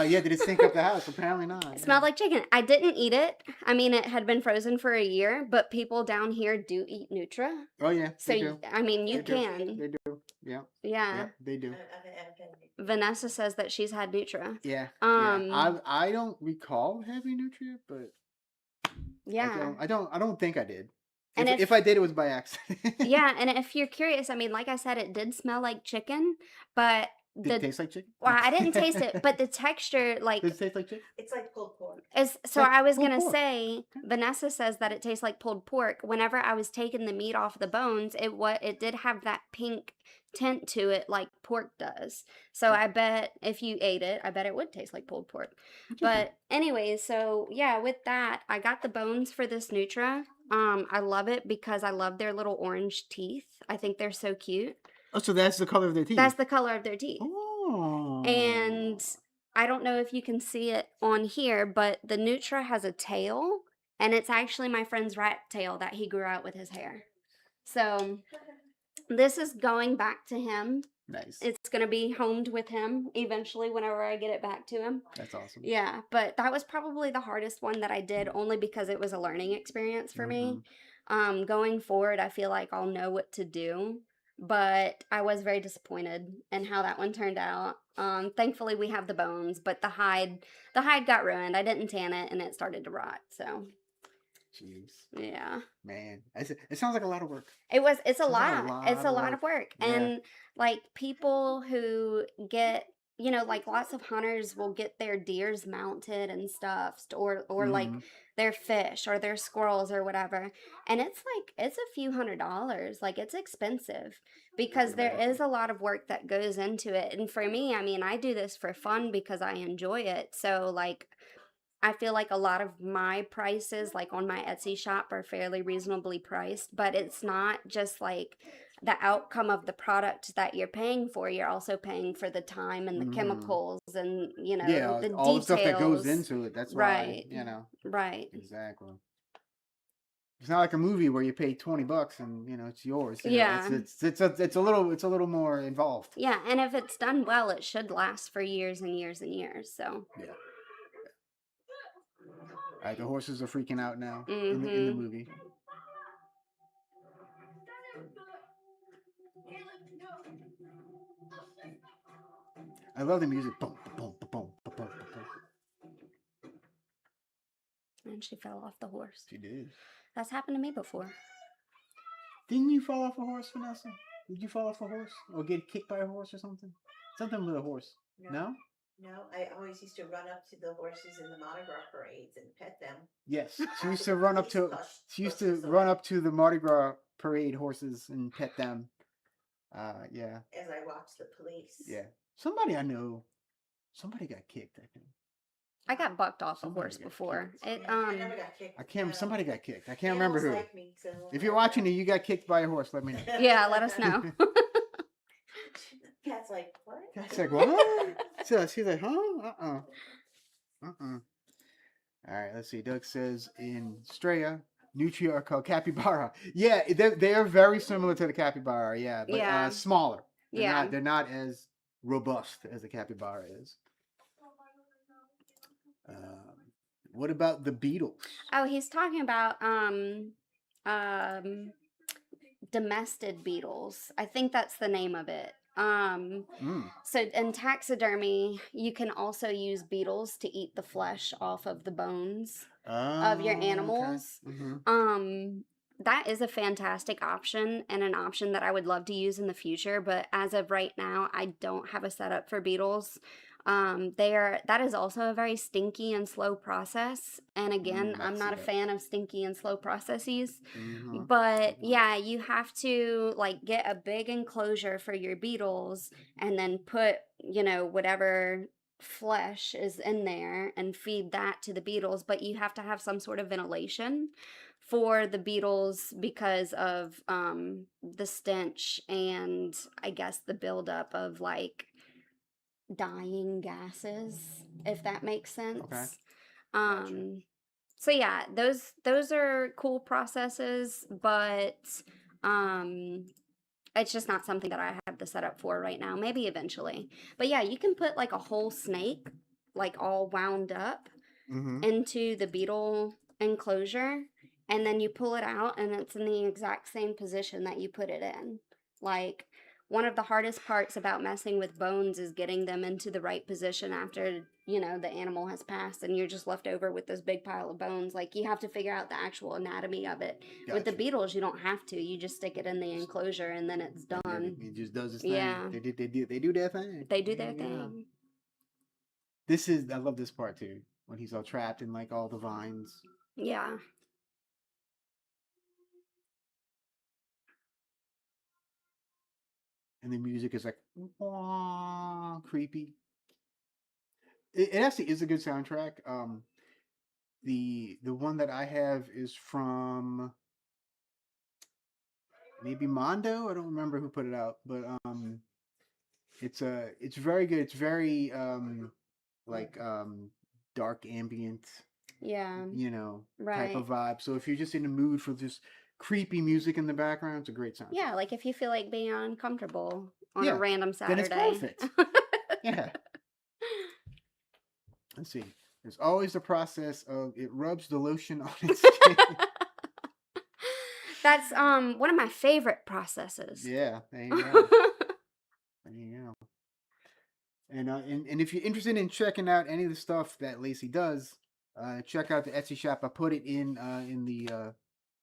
S1: Did it stink up the house? Apparently not.
S2: It smelled like chicken. I didn't eat it. I mean, it had been frozen for a year, but people down here do eat Nutra.
S1: Oh, yeah.
S2: So,
S1: they do.
S2: I mean, you can.
S1: They do. Yeah.
S2: Yeah.
S1: They do.
S2: Vanessa says that she's had Nutra.
S1: Yeah. I don't recall having Nutra, but I don't think I did. And if I did, it was by accident.
S2: Yeah, and if you're curious, I mean, like I said, it did smell like chicken, but
S1: did it taste like chicken?
S2: Well, I didn't taste it, but the texture, like,
S1: did it taste like chicken?
S3: It's like pulled pork.
S2: So I was gonna say, Vanessa says that it tastes like pulled pork. Whenever I was taking the meat off the bones, it did have that pink tint to it, like pork does. So I bet if you ate it, I bet it would taste like pulled pork. But anyways, so yeah, with that, I got the bones for this Nutra. I love it because I love their little orange teeth. I think they're so cute.
S1: Oh, so that's the color of their teeth?
S2: That's the color of their teeth.
S1: Oh.
S2: And I don't know if you can see it on here, but the Nutra has a tail, and it's actually my friend's rat tail that he grew out with his hair. So this is going back to him.
S1: Nice.
S2: It's going to be homed with him eventually whenever I get it back to him.
S1: That's awesome.
S2: Yeah, but that was probably the hardest one that I did, only because it was a learning experience for me. Going forward, I feel like I'll know what to do, but I was very disappointed in how that one turned out. Thankfully, we have the bones, but the hide got ruined. I didn't tan it, and it started to rot, so...
S1: Jeez.
S2: Yeah.
S1: Man, it sounds like a lot of work.
S2: It's a lot. It's a lot of work.
S1: Yeah.
S2: And like people who get, like lots of hunters will get their deers mounted and stuffed, or like their fish or their squirrels or whatever. And it's a few $100s. Like, it's expensive because there is a lot of work that goes into it. And for me, I mean, I do this for fun because I enjoy it. So like, I feel like a lot of my prices, like on my Etsy shop, are fairly reasonably priced, but it's not just like the outcome of the product that you're paying for. You're also paying for the time and the chemicals and, the
S1: all
S2: details.
S1: the stuff that goes into it. That's
S2: right.
S1: Why,
S2: Right.
S1: Exactly. It's not like a movie where you pay $20 and it's yours.
S2: Yeah.
S1: It's a little more involved.
S2: Yeah, and if it's done well, it should last for years and years and years. So.
S1: Yeah. All right, the horses are freaking out now in the movie. I love the music. Boom, boom, boom, boom, boom, boom, boom.
S2: And she fell off the horse.
S1: She did.
S2: That's happened to me before.
S1: Didn't you fall off a horse, Vanessa? Did you fall off a horse or get kicked by a horse or something? Something with a horse. No?
S3: No, I always used to run up to the horses in the Mardi Gras parades and pet them.
S1: Yes, she used to run up to. She used to run up to the Mardi Gras parade horses and pet them. Yeah.
S3: As I watched the police.
S1: Yeah. Somebody I know. Somebody got kicked. I think.
S2: I got bucked off a horse before.
S3: I never got kicked.
S1: Somebody got kicked. I can't remember who.
S3: Like me, so
S1: if you're watching it, you got kicked by a horse. Let me know.
S2: Yeah, let us know.
S3: Cat's like, what?
S1: Cat's like, what? She's like, huh? All right, let's see. Doug says in Straya, Nutria are called capybara. Yeah, they are very similar to the capybara. Yeah, but
S2: Yeah.
S1: smaller.
S2: Yeah.
S1: They're not as robust as the capybara is. What about the beetles?
S2: Oh, he's talking about um domestic beetles. I think that's the name of it.
S1: Mm.
S2: So in taxidermy, you can also use beetles to eat the flesh off of the bones of your
S1: Oh,
S2: animals.
S1: okay. Mm-hmm.
S2: That is a fantastic option and an option that I would love to use in the future, but as of right now, I don't have a setup for beetles. That is also a very stinky and slow process. And again,
S1: Like
S2: I'm
S1: to
S2: not
S1: see
S2: a
S1: that.
S2: fan of stinky and slow processes.
S1: Mm-hmm.
S2: But yeah, you have to like get a big enclosure for your beetles and then put, whatever flesh is in there and feed that to the beetles, but you have to have some sort of ventilation for the beetles because of the stench and I guess the buildup of like dying gases, if that makes sense.
S1: Okay.
S2: So yeah, those are cool processes, but um it's just not something that I have the setup for right now. Maybe eventually. But yeah, you can put like a whole snake, like all wound up,
S1: Mm-hmm.
S2: into the beetle enclosure, and then you pull it out and it's in the exact same position that you put it in. Like, one of the hardest parts about messing with bones is getting them into the right position after, the animal has passed and you're just left over with this big pile of bones. Like, you have to figure out the actual anatomy of it. With the
S1: Gotcha.
S2: beetles, you don't have to. You just stick it in the enclosure and then it's
S1: And then
S2: done.
S1: it just does its thing.
S2: Yeah.
S1: They do their thing.
S2: They do their
S1: There you go.
S2: thing.
S1: I love this part too, when he's all trapped in like all the vines.
S2: Yeah.
S1: And the music is like wah, creepy. It actually is a good soundtrack. The one that I have is from maybe Mondo. I don't remember who put it out, but it's very good. It's very like dark ambient,
S2: Yeah.
S1: type
S2: Right.
S1: of vibe. So if you're just in the mood for just creepy music in the background, it's a great soundtrack.
S2: Yeah, like if you feel like being uncomfortable on
S1: Yeah,
S2: a random
S1: then it's
S2: Saturday.
S1: perfect. Yeah. Let's see. There's always the process of it rubs the lotion on its skin.
S2: That's one of my favorite processes.
S1: Yeah, there you go. There you go. And if you're interested in checking out any of the stuff that Lacie does, check out the Etsy shop. I put it in the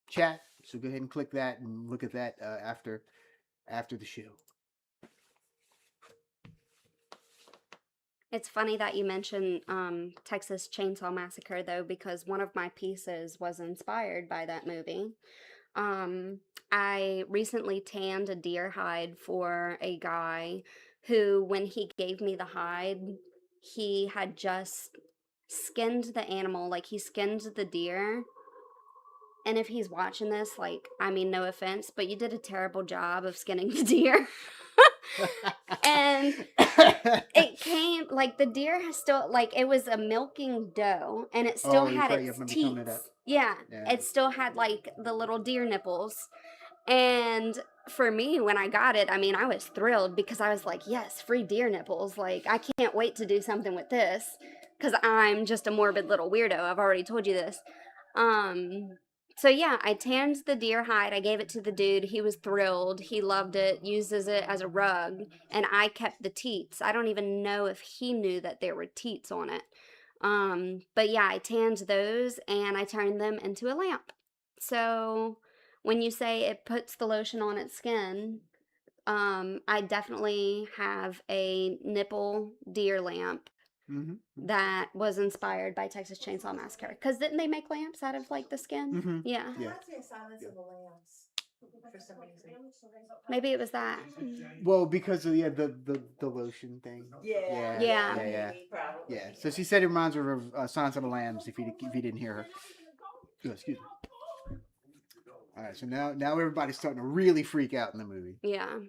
S1: chat, so go ahead and click that and look at that after the show.
S2: It's funny that you mentioned Texas Chainsaw Massacre, though, because one of my pieces was inspired by that movie. I recently tanned a deer hide for a guy who, when he gave me the hide, he had just skinned the animal, like he skinned the deer. And if he's watching this, like, I mean, no offense, but you did a terrible job of skinning the deer. And it came like the deer has still like it was a milking doe and it still had its teeth. Yeah, it still had like the little deer nipples. And for me, when I got it, I mean, I was thrilled because I was like, yes, free deer nipples. Like, I can't wait to do something with this because I'm just a morbid little weirdo. I've already told you this. So yeah, I tanned the deer hide. I gave it to the dude. He was thrilled. He loved it, uses it as a rug, and I kept the teats. I don't even know if he knew that there were teats on it. But yeah, I tanned those and I turned them into a lamp. So when you say it puts the lotion on its skin, I definitely have a nipple deer lamp that was inspired by Texas Chainsaw Massacre. Because didn't they make lamps out of like the skin? Yeah.
S3: Yeah. Silence of the Lambs for some reason.
S2: Maybe it was that.
S1: Well, because of the lotion thing.
S2: Yeah.
S3: Probably.
S1: Yeah. So she said it reminds her of Silence of the Lambs. If you didn't hear her. Oh, excuse me. All right. So now everybody's starting to really freak out in the movie.
S2: Yeah.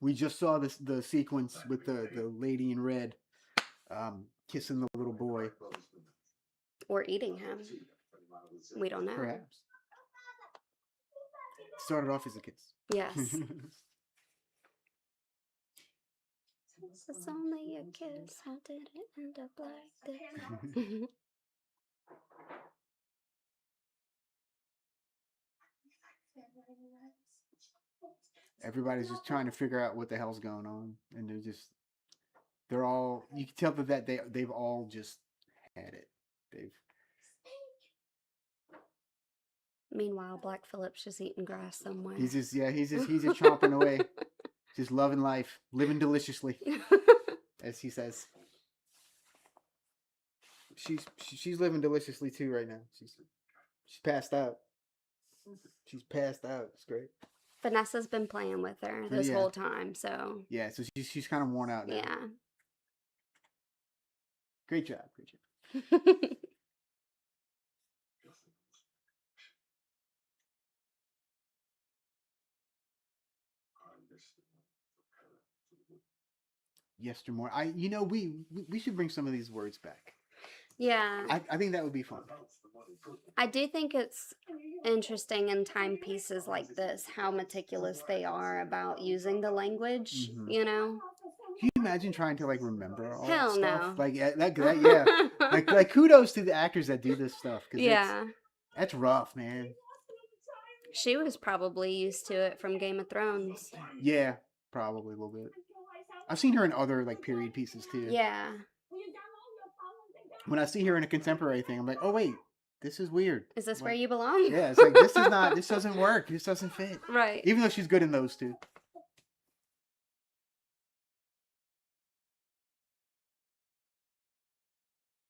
S1: We just saw the sequence with the lady in red, kissing the little boy.
S2: Or eating him. We don't know.
S1: Perhaps. Started off as a kiss.
S2: Yes. It's only a kiss. How did it end up like this?
S1: Everybody's just trying to figure out what the hell's going on, and they're all, you can tell that they've all just had it.
S2: Meanwhile, Black Phillip's just eating grass somewhere.
S1: He's just chomping away, just loving life, living deliciously, as he says. She's living deliciously too right now. She's passed out. She's passed out. It's great.
S2: Vanessa's been playing with her this whole time, so
S1: yeah. So she's kind of worn out now.
S2: Yeah.
S1: Great job. Yestermore. We should bring some of these words back.
S2: Yeah.
S1: I think that would be fun.
S2: I do think it's interesting in timepieces like this how meticulous they are about using the language, you know?
S1: Can you imagine trying to remember all
S2: Hell
S1: that stuff?
S2: no.
S1: Yeah. like kudos to the actors that do this stuff.
S2: Yeah.
S1: That's rough, man.
S2: She was probably used to it from Game of Thrones.
S1: Yeah, probably a little bit. I've seen her in other period pieces too.
S2: Yeah.
S1: When I see her in a contemporary thing, I'm like, oh wait, this is weird.
S2: Is this where you belong?
S1: Yeah, it's like this doesn't work. This doesn't fit.
S2: Right.
S1: Even though she's good in those two.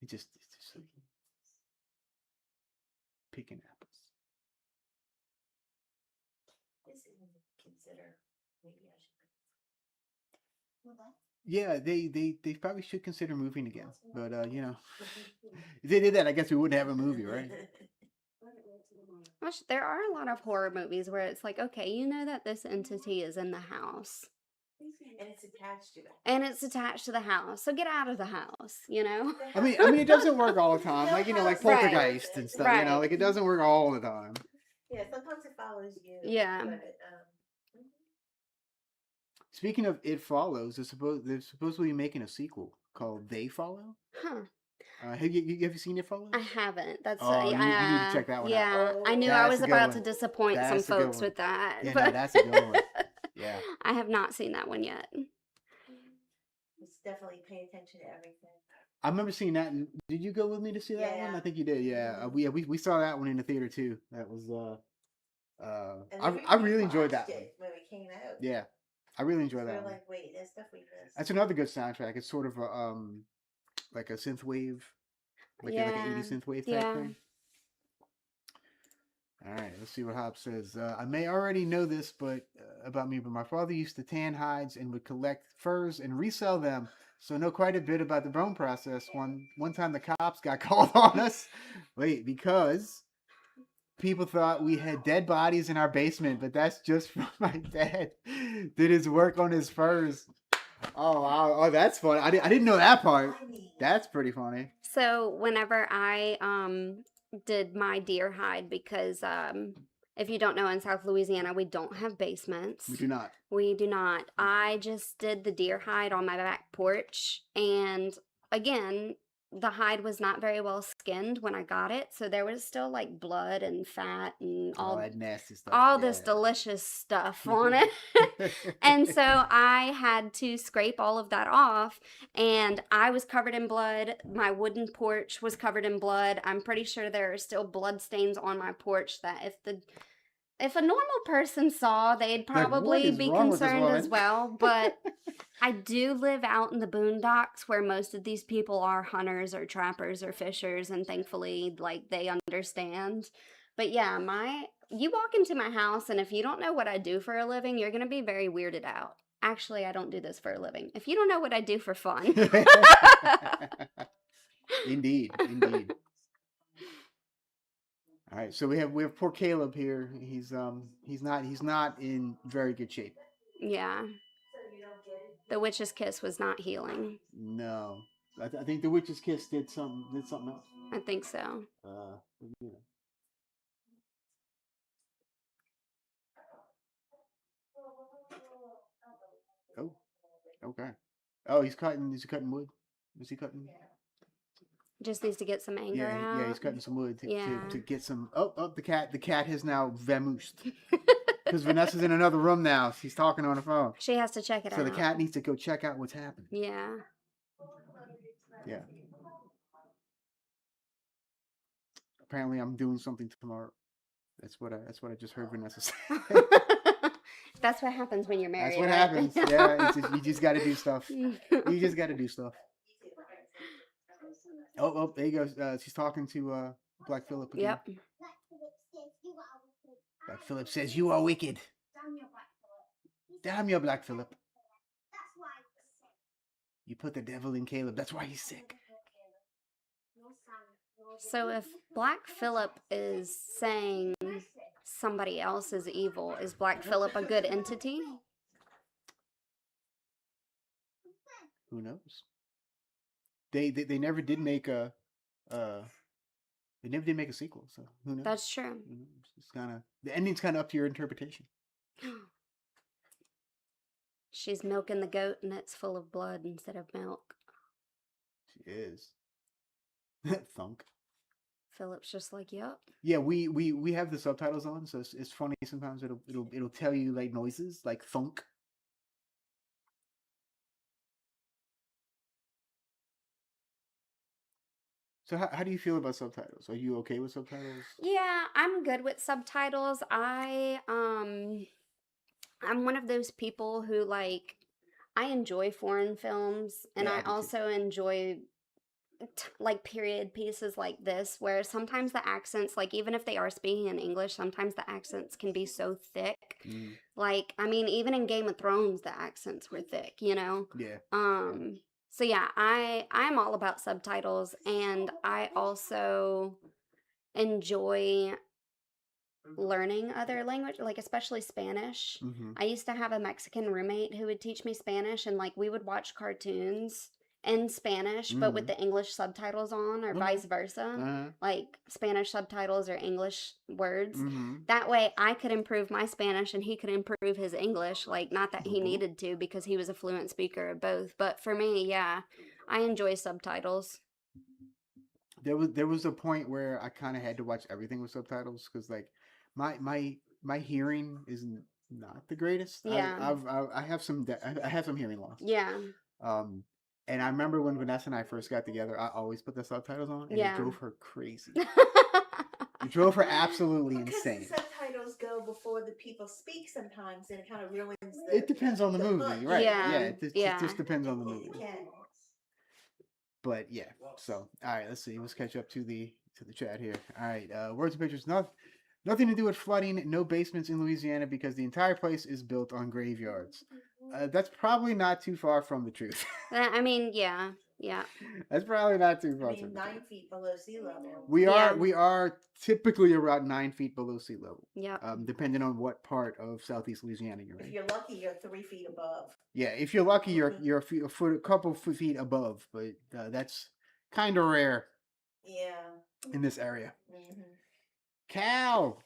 S1: It's just like picking apples.
S3: This isn't consider. Maybe I should.
S1: Yeah, they probably should consider moving again. But if they did that, I guess we wouldn't have a movie, right?
S2: There are a lot of horror movies where it's like, okay, you know that this entity is in the house.
S3: And it's attached to it.
S2: And it's attached to the house. So get out of the house, you know?
S1: I mean it doesn't work all the time. Like poltergeist and stuff,
S2: right.
S1: It doesn't work all the time.
S3: Yeah, sometimes it follows you.
S2: Yeah.
S3: But,
S1: Speaking of It Follows, they're supposedly making a sequel called They Follow.
S2: Huh.
S1: Have you seen It Follows?
S2: I haven't. That's
S1: you need to check that one out.
S2: Yeah, I knew I was about to disappoint some folks with that.
S1: Yeah,
S2: but
S1: no, that's a good one. Yeah.
S2: I have not seen that one yet.
S3: It's definitely pay attention to everything.
S1: I remember seeing that. Did you go with me to see that one? I think you did. Yeah. We saw that one in the theater too. That was I really enjoyed that one.
S3: When it came out.
S1: Yeah. I really enjoyed that
S3: We're
S1: one.
S3: like, wait, there's stuff we missed.
S1: That's another good soundtrack. It's sort of a like a synth wave, like an 80s synth wave type thing. All right, let's see what Hop says. I may already know this, about me, but my father used to tan hides and would collect furs and resell them. So I know quite a bit about the bone process. One time the cops got called on us. Wait, because people thought we had dead bodies in our basement, but that's just from my dad did his work on his furs. Oh, wow. Oh, that's funny. I didn't know that part. That's pretty funny.
S2: So whenever I did my deer hide, because if you don't know, in South Louisiana, we don't have basements.
S1: We do not.
S2: We do not. I just did the deer hide on my back porch. And again, the hide was not very well skinned when I got it. So there was still blood and fat and all
S1: that nasty stuff.
S2: All this delicious stuff on it. And so I had to scrape all of that off. And I was covered in blood. My wooden porch was covered in blood. I'm pretty sure there are still blood stains on my porch that if a normal person saw, they'd probably be concerned as well. But I do live out in the boondocks where most of these people are hunters or trappers or fishers, and thankfully, they understand. But yeah, you walk into my house, and if you don't know what I do for a living, you're going to be very weirded out. Actually, I don't do this for a living. If you don't know what I do for fun.
S1: Indeed. All right, so we have poor Caleb here. He's not in very good shape.
S2: Yeah. The witch's kiss was not healing.
S1: No, I think the witch's kiss did something else.
S2: I think so.
S1: You know. Okay. Oh, he's cutting. Is he cutting wood? Is he cutting?
S2: Just needs to get some anger out.
S1: Yeah. He's cutting some wood
S2: Yeah.
S1: to get some. Oh, the cat has now vamoosed because Vanessa's in another room now. She's talking on the phone.
S2: She has to check it out.
S1: So the cat needs to go check out what's happening.
S2: Yeah.
S1: Yeah. Apparently, I'm doing something tomorrow. That's what I just heard Vanessa say.
S2: That's what happens when you're married.
S1: That's what
S2: right?
S1: happens. Yeah, you just got to do stuff. You just got to do stuff. Oh, there he goes. She's talking to Black Phillip again.
S2: Yep.
S1: Black Phillip says, "You are wicked. Damn you, Black Phillip. You put the devil in Caleb. That's why he's sick."
S2: So if Black Phillip is saying somebody else is evil, is Black Phillip a good entity?
S1: Who knows? They never did make a sequel, so who knows?
S2: That's true.
S1: It's kind of the ending's kind of up to your interpretation.
S2: She's milking the goat and it's full of blood instead of milk.
S1: She is. Thunk.
S2: Philip's just like, yep.
S1: Yeah, we have the subtitles on, so it's funny sometimes. It'll tell you like noises like thunk. So how do you feel about subtitles? Are you okay with subtitles?
S2: Yeah, I'm good with subtitles. I'm one of those people who I enjoy foreign films, and
S1: Yeah, I
S2: I
S1: do too.
S2: also enjoy like period pieces like this, where sometimes the accents, like even if they are speaking in English, sometimes the accents can be so thick.
S1: Mm,
S2: Like, I mean, even in Game of Thrones, the accents were thick, you know?
S1: yeah.
S2: So yeah, I'm all about subtitles, and I also enjoy learning other language, like especially Spanish.
S1: Mm-hmm.
S2: I used to have a Mexican roommate who would teach me Spanish, and like we would watch cartoons in Spanish but with the English subtitles on, or
S1: Okay.
S2: vice versa.
S1: Uh-huh.
S2: Like Spanish subtitles or English words.
S1: Mm-hmm.
S2: That way I could improve my Spanish and he could improve his English. Like, not that he
S1: Mhm.
S2: needed to, because he was a fluent speaker of both. But for me, yeah, I enjoy subtitles.
S1: There was a point where I kind of had to watch everything with subtitles because like my hearing is not the greatest.
S2: Yeah.
S1: I have some I have some hearing loss.
S2: Yeah.
S1: And I remember when Vanessa and I first got together, I always put the subtitles on, and
S2: Yeah.
S1: it drove her crazy. It drove her absolutely insane.
S3: Because the subtitles go before the people speak sometimes, and it kind of ruins the.
S1: It depends on the movie,
S3: book.
S1: right?
S2: Yeah,
S1: It
S2: yeah.
S1: just depends on the movie.
S3: It can.
S1: But yeah, so all right, let's see. Let's catch up to the chat here. All right, words and pictures. Nothing to do with flooding. No basements in Louisiana because the entire place is built on graveyards. That's probably not too far from the truth.
S2: I mean, yeah.
S1: That's probably not too
S3: I
S1: far
S3: mean,
S1: from the
S3: 9
S1: truth.
S3: feet below sea level.
S1: We
S2: Yeah.
S1: are typically around 9 feet below sea level,
S2: Yep.
S1: depending on what part of Southeast Louisiana you're
S3: If
S1: in.
S3: you're lucky, you're 3 feet above.
S1: Yeah, if you're lucky, you're a couple feet above, but that's kind of rare
S3: Yeah.
S1: in this area.
S3: Mm-hmm.
S1: Cal,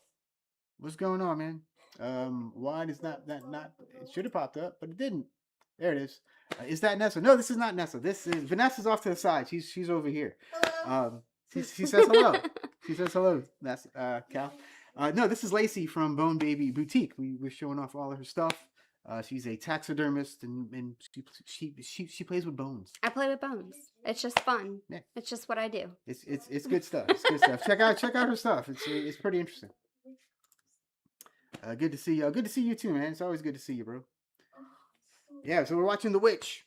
S1: what's going on, man? Why does not it should have popped up, but it didn't. There it is. Is that Nessa? No, this is not Nessa. This is Vanessa's off to the side. She's over here.
S3: Hello.
S1: She says hello. She says hello, Nessa, Cal. No, this is Lacie from Bone Baby Boutique. We're showing off all of her stuff. She's a taxidermist, and she plays with bones.
S2: I play with bones. It's just fun.
S1: Yeah.
S2: It's just what I do.
S1: It's good stuff. It's good stuff. Check out her stuff. It's pretty interesting. Good to see you. Good to see you too, man. It's always good to see you, bro. Yeah, so we're watching The Witch.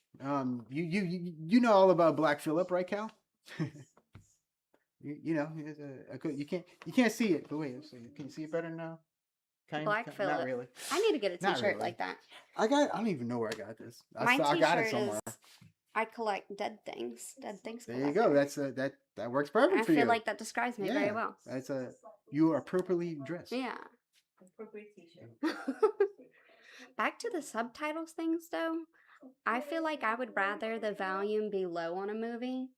S1: You know all about Black Phillip, right, Cal? you know, you can't see it, but wait, can you see it better now?
S2: Black Phillip.
S1: Not really.
S2: I need to get a
S1: Not
S2: t-shirt
S1: really.
S2: like that.
S1: I don't even know where I got this.
S2: My
S1: I got it
S2: t-shirt
S1: somewhere.
S2: is I collect dead things. Dead things.
S1: There you go.
S2: collector.
S1: That's that works perfect
S2: I
S1: for you.
S2: feel like that describes me very well.
S1: You are appropriately dressed.
S2: Yeah.
S3: Appropriate t-shirt.
S2: Back to the subtitles things though. I feel like I would rather the volume be low on a movie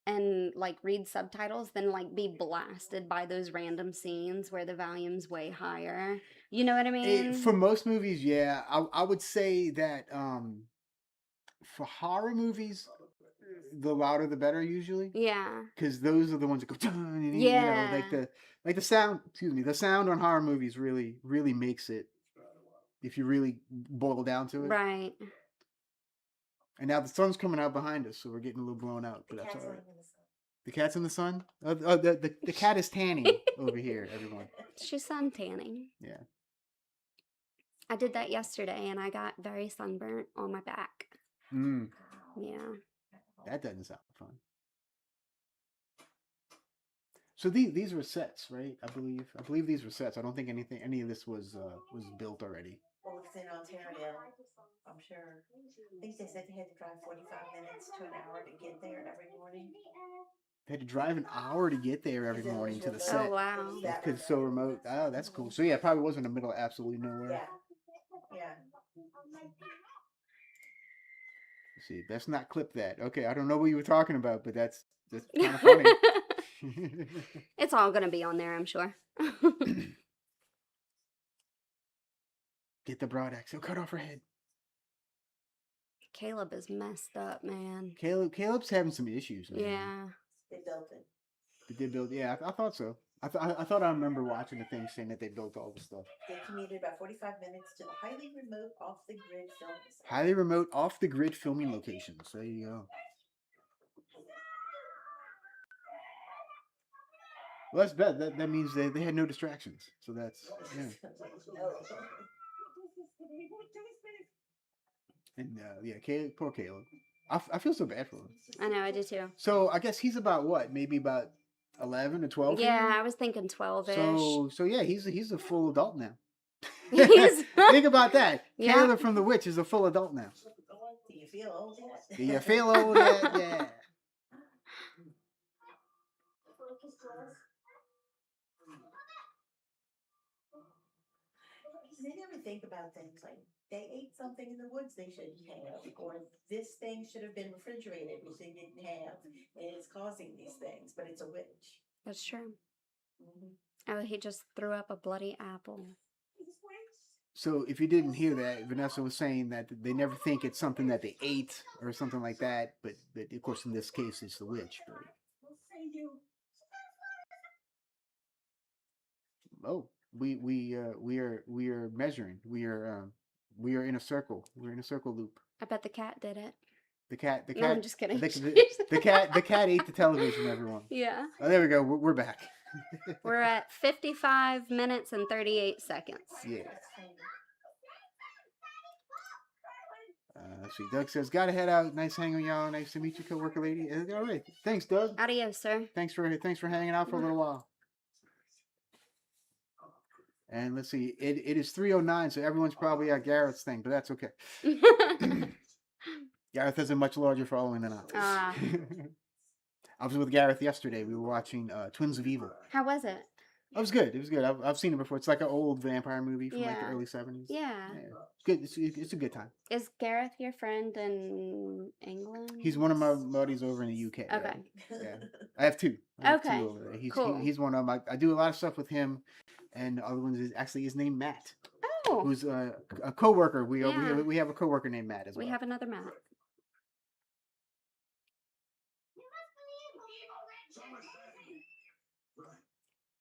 S2: and like read subtitles than like be blasted by those random scenes where the volume's way higher. You know what I mean?
S1: For most movies, yeah, I would say that For horror movies, the louder the better usually,
S2: Yeah.
S1: because those are the ones that go. Like
S2: Yeah.
S1: the sound. Excuse me, the sound on horror movies really makes it. If you really boil down to it.
S2: Right.
S1: And now the sun's coming out behind us, so we're getting a little blown out, but that's all right. The cat's in the sun. The cat is tanning over here, everyone.
S2: She's sun tanning.
S1: Yeah.
S2: I did that yesterday, and I got very sunburnt on my back.
S1: Mm.
S2: Yeah.
S1: That doesn't sound fun. So these were sets, right? I believe these were sets. I don't think any of this was built already.
S3: Well, it's in Ontario, I'm sure. I think they said they had to drive 45 minutes to an hour to get there every morning.
S1: They had to drive an hour to get there every morning to the set.
S2: Oh, wow.
S1: Because it's so remote. Oh, that's cool. So yeah, it probably was in the middle of absolutely nowhere.
S3: Yeah.
S1: Let's see, let's not clip that. Okay, I don't know what you were talking about, but that's kind of funny.
S2: It's all gonna be on there, I'm sure.
S1: Get the broad axe. He'll cut off her head.
S2: Caleb is messed up, man.
S1: Caleb's having some issues, man.
S2: Yeah.
S3: They built it.
S1: They did build. Yeah, I thought so. I thought I remember watching the thing saying that they built all the stuff.
S3: They commuted about 45 minutes to the highly remote off-the-grid filming site.
S1: Highly remote, off-the-grid filming locations. There you go. Well, that's bad. That means they had no distractions. So that's yeah. And yeah, Caleb, poor Caleb. I feel so bad for him.
S2: I know, I do too.
S1: So I guess he's about what? Maybe about 11 or 12?
S2: Yeah, I was thinking 12-ish.
S1: So yeah, he's a full adult now.
S2: He's-
S1: Think about that.
S2: Yeah.
S1: Caleb from The Witch is a full adult now.
S3: Do you feel old yet?
S1: Do you feel old yet? Yeah.
S3: They never think about things like they ate something in the woods they shouldn't have, or this thing should have been refrigerated, which they didn't have, and it's causing these things, but it's a witch.
S2: That's true.
S3: Mm-hmm.
S2: Oh, he just threw up a bloody apple.
S1: So if you didn't hear that, Vanessa was saying that they never think it's something that they ate or something like that, but of course in this case it's the witch. But... Oh, we are measuring. We are in a circle. We're in a circle loop.
S2: I bet the cat did it.
S1: The cat.
S2: No, I'm just kidding.
S1: The cat ate the television. Everyone.
S2: Yeah.
S1: Oh, there we go. We're back.
S2: We're at 55 minutes and 38 seconds.
S1: Yeah. Let's see. Doug says, "Gotta head out. Nice hanging with y'all. Nice to meet you, coworker lady." All right. Thanks, Doug.
S2: Adios, sir.
S1: Thanks for hanging out for a little while. And let's see. It is 3:09, so everyone's probably at Garrett's thing, but that's okay. Gareth has a much larger following than I. I was with Gareth yesterday. We were watching Twins of Evil.
S2: How was it?
S1: It was good. It was good. I've seen it before. It's like an old vampire movie from like the
S2: Yeah.
S1: early 70s.
S2: Yeah.
S1: It's good. It's a good time.
S2: Is Gareth your friend in England?
S1: He's one of my buddies over in the UK.
S2: Okay.
S1: Yeah. I have two.
S2: Okay.
S1: Two over there.
S2: Cool.
S1: He's one of them. I do a lot of stuff with him, and the other one is actually his name Matt,
S2: Oh,
S1: who's a coworker. We
S2: Yeah.
S1: we have a coworker named Matt as well.
S2: we have another Matt.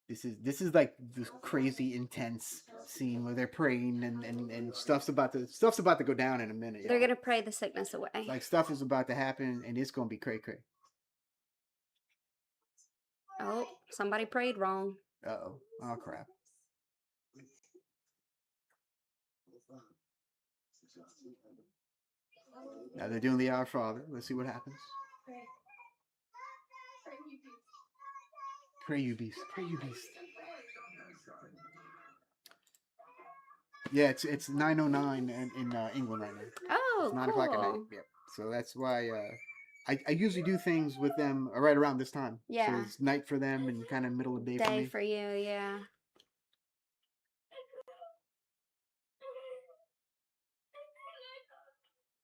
S1: This is like this crazy intense scene where they're praying and stuff's about to go down in a minute.
S2: They're
S1: y'all.
S2: gonna pray the sickness away.
S1: Like stuff is about to happen and it's gonna be cray.
S2: Oh, somebody prayed wrong.
S1: Oh crap. Now they're doing the Our Father. Let's see what happens. Pray you beast. Pray you beast. Yeah, it's 9:09 in England right now.
S2: Oh,
S1: It's 9
S2: cool.
S1: o'clock at night. Yep. So that's why I usually do things with them right around this time.
S2: Yeah.
S1: So it's night for them and kind of middle of the day for
S2: Day
S1: me.
S2: for you, yeah.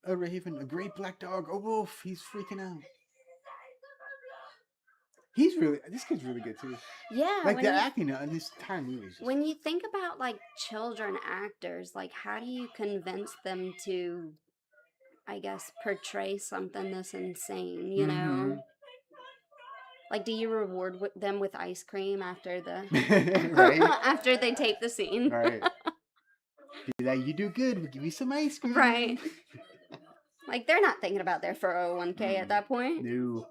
S1: A raven, a great black dog, a wolf. He's freaking out. This kid's really good too.
S2: Yeah.
S1: Like
S2: when
S1: the
S2: you-
S1: acting in this entire movie is just
S2: When you think about like children actors, like how do you convince them to I guess, portray something that's insane, you
S1: Mhm.
S2: know? Like, do you reward them with ice cream after the
S1: Right?
S2: after they tape the scene?
S1: Right. Be like, you do good. We'll give you some ice cream.
S2: Right. Like, they're not thinking about their 401k at that point.
S1: No.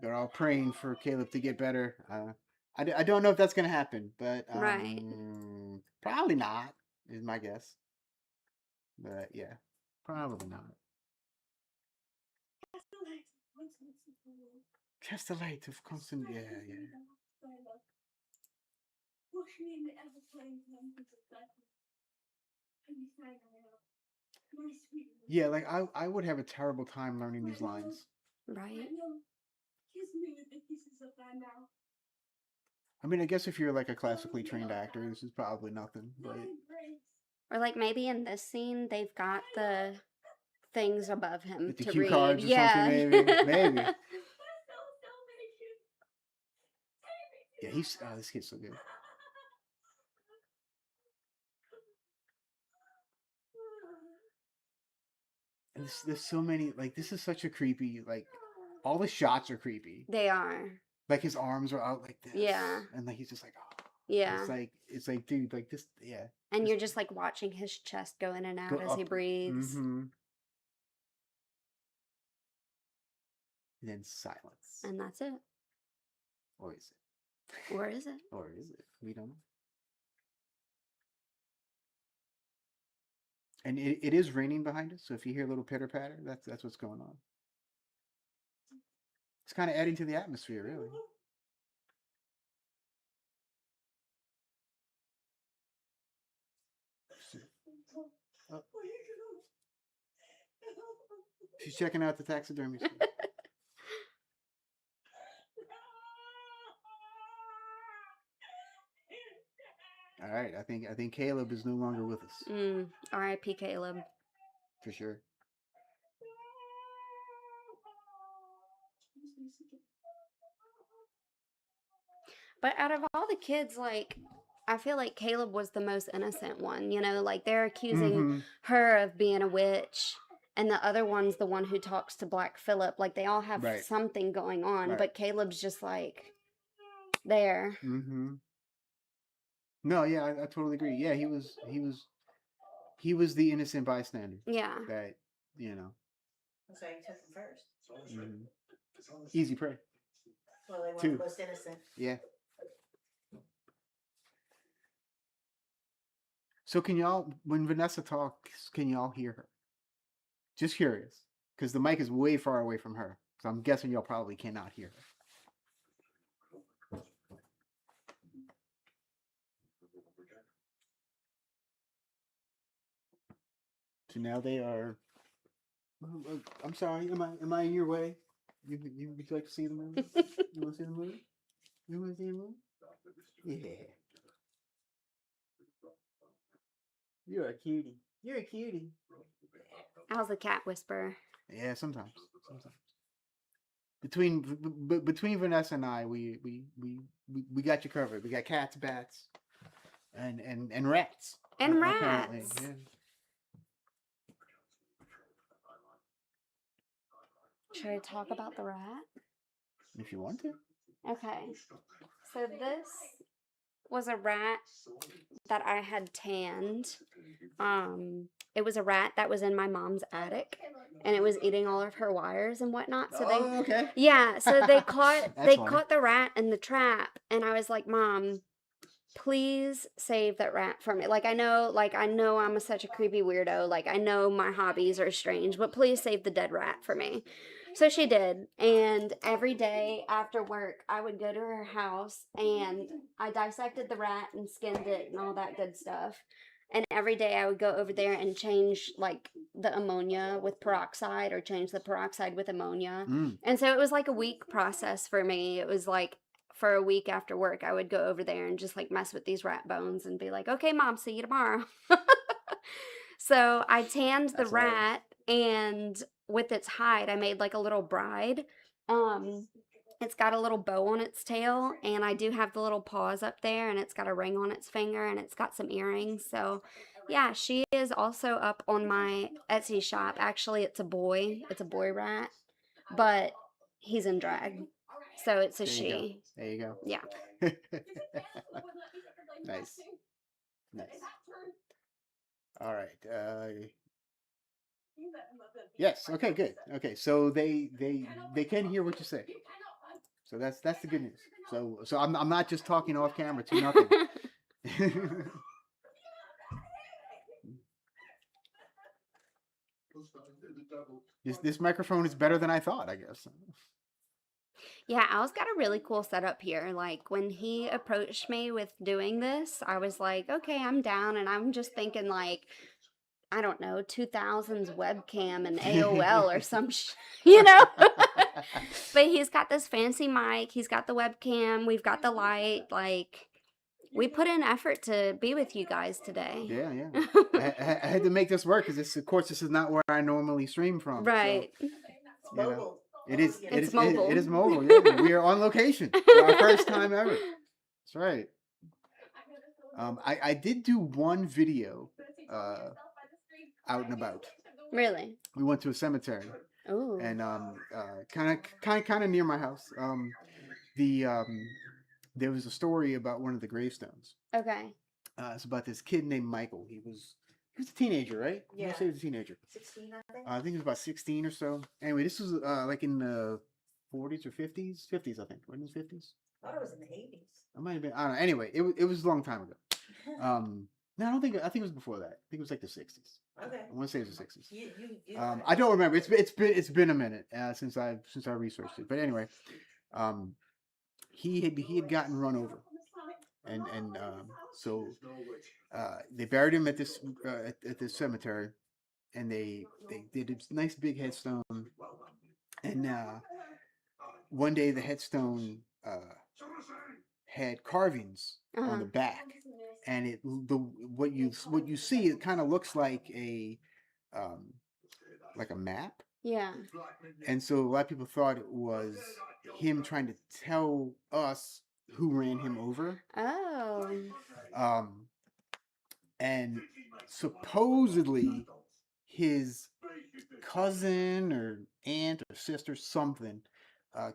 S1: They're all praying for Caleb to get better. I don't know if that's gonna happen, but
S2: Right.
S1: probably not is my guess. But yeah, probably not. Cast the light of constant. Yeah, yeah. Yeah, like I would have a terrible time learning these lines.
S2: Right.
S1: I mean, I guess if you're like a classically trained actor, this is probably nothing. But
S2: Or like maybe in this scene they've got the things above him
S1: with the
S2: to
S1: cue
S2: read.
S1: cards or
S2: Yeah.
S1: something, maybe. Yeah, this kid's so good. And there's so many, like, this is such a creepy, like, all the shots are creepy.
S2: They are.
S1: Like, his arms are out like this.
S2: Yeah.
S1: And, like, he's just like, oh.
S2: Yeah.
S1: It's like, dude, like, this, yeah.
S2: And you're just like watching his chest go in and out as he breathes.
S1: Mm-hmm. And then silence.
S2: And that's it.
S1: Or is it?
S2: Or is it?
S1: Or is it? We don't know. And it is raining behind us, so if you hear a little pitter patter, that's what's going on. It's kind of adding to the atmosphere, really. Oh. She's checking out the taxidermy. All right, I think Caleb is no longer with us.
S2: R.I.P. Caleb.
S1: For sure.
S2: But out of all the kids, like, I feel like Caleb was the most innocent one. You know, like they're accusing her of being a witch, and the other one's the one who talks to Black Phillip. Like they all have something going on, but Caleb's just like there.
S1: No, yeah, I totally agree. Yeah, he was the innocent bystander.
S2: Yeah.
S1: That, you know.
S3: So he took him first.
S1: Easy prey.
S3: Well, they were the most innocent.
S1: Yeah. So can y'all, when Vanessa talks, can y'all hear her? Just curious, because the mic is way far away from her, so I'm guessing y'all probably cannot hear her. So now they are. I'm sorry. Am I in your way? Would you like to see the movie? You want to see the movie? You want to see the movie? Yeah. You're a cutie. You're a cutie.
S2: I was a cat whisperer.
S1: Yeah, sometimes. Between Vanessa and I, we got you covered. We got cats, bats, and rats.
S2: And
S1: apparently.
S2: rats.
S1: Yeah.
S2: Should I talk about the rat?
S1: If you want to.
S2: Okay. So this was a rat that I had tanned. It was a rat that was in my mom's attic, and it was eating all of her wires and whatnot. So
S1: okay.
S2: Yeah, so they caught
S1: funny.
S2: caught the rat in the trap, and I was like, Mom, please save that rat for me. I know I'm such a creepy weirdo. Like, I know my hobbies are strange, but please save the dead rat for me. So she did, and every day after work, I would go to her house, and I dissected the rat and skinned it and all that good stuff. And every day I would go over there and change, the ammonia with peroxide or change the peroxide with ammonia. And so it was like a week process for me. It was like, for a week after work, I would go over there and just, mess with these rat bones and be like, okay, Mom, see you tomorrow. So I tanned the rat, and with its hide, I made, a little bride. It's got a little bow on its tail, and I do have the little paws up there, and it's got a ring on its finger, and it's got some earrings. So, yeah, she is also up on my Etsy shop. Actually, it's a boy. It's a boy rat, but he's in drag. So it's a
S1: There you go.
S2: she.
S1: There you go.
S2: Yeah.
S1: Nice. Nice. All right. Yes. Okay. Good. Okay. So they can hear what you say. So that's the good news. So I'm not just talking off camera to nothing. This microphone is better than I thought, I guess.
S2: Yeah, Al's got a really cool setup here. Like, when he approached me with doing this, I was like, okay, I'm down. And I'm just thinking, like, I don't know, 2000s webcam and AOL or some you know? But he's got this fancy mic. He's got the webcam. We've got the light. Like, we put in effort to be with you guys today.
S1: Yeah. I had to make this work because, of course, this is not where I normally stream from.
S2: Right.
S1: So,
S3: It's mobile.
S1: it is.
S2: It's mobile.
S1: It is mobile. Yeah, we are on location for our first time ever. That's right. I did do one video out and about.
S2: Really?
S1: We went to a cemetery,
S2: Ooh.
S1: and kind of near my house. There was a story about one of the gravestones.
S2: Okay.
S1: It's about this kid named Michael. He was a teenager, right?
S3: Yeah.
S1: I say he was a teenager.
S3: 16, I think.
S1: I think he was about 16 or so. Anyway, this was like in the 40s or 50s. 50s, I think. Wasn't it 50s?
S3: I thought it was in the 80s.
S1: It might have been. I don't know. Anyway, it was a long time ago. No, I don't think. I think it was before that. I think it was like the 60s.
S3: Okay.
S1: I want to say it was the 60s.
S3: You
S1: I don't remember. It's been a minute since I researched it. But anyway, he had gotten run over, and so they buried him at this cemetery, and they did a nice big headstone, and one day the headstone had carvings on the back, and what you see, it kind of looks like a map.
S2: Yeah.
S1: And so a lot of people thought it was him trying to tell us who ran him over.
S2: Oh.
S1: And supposedly his cousin or aunt or sister something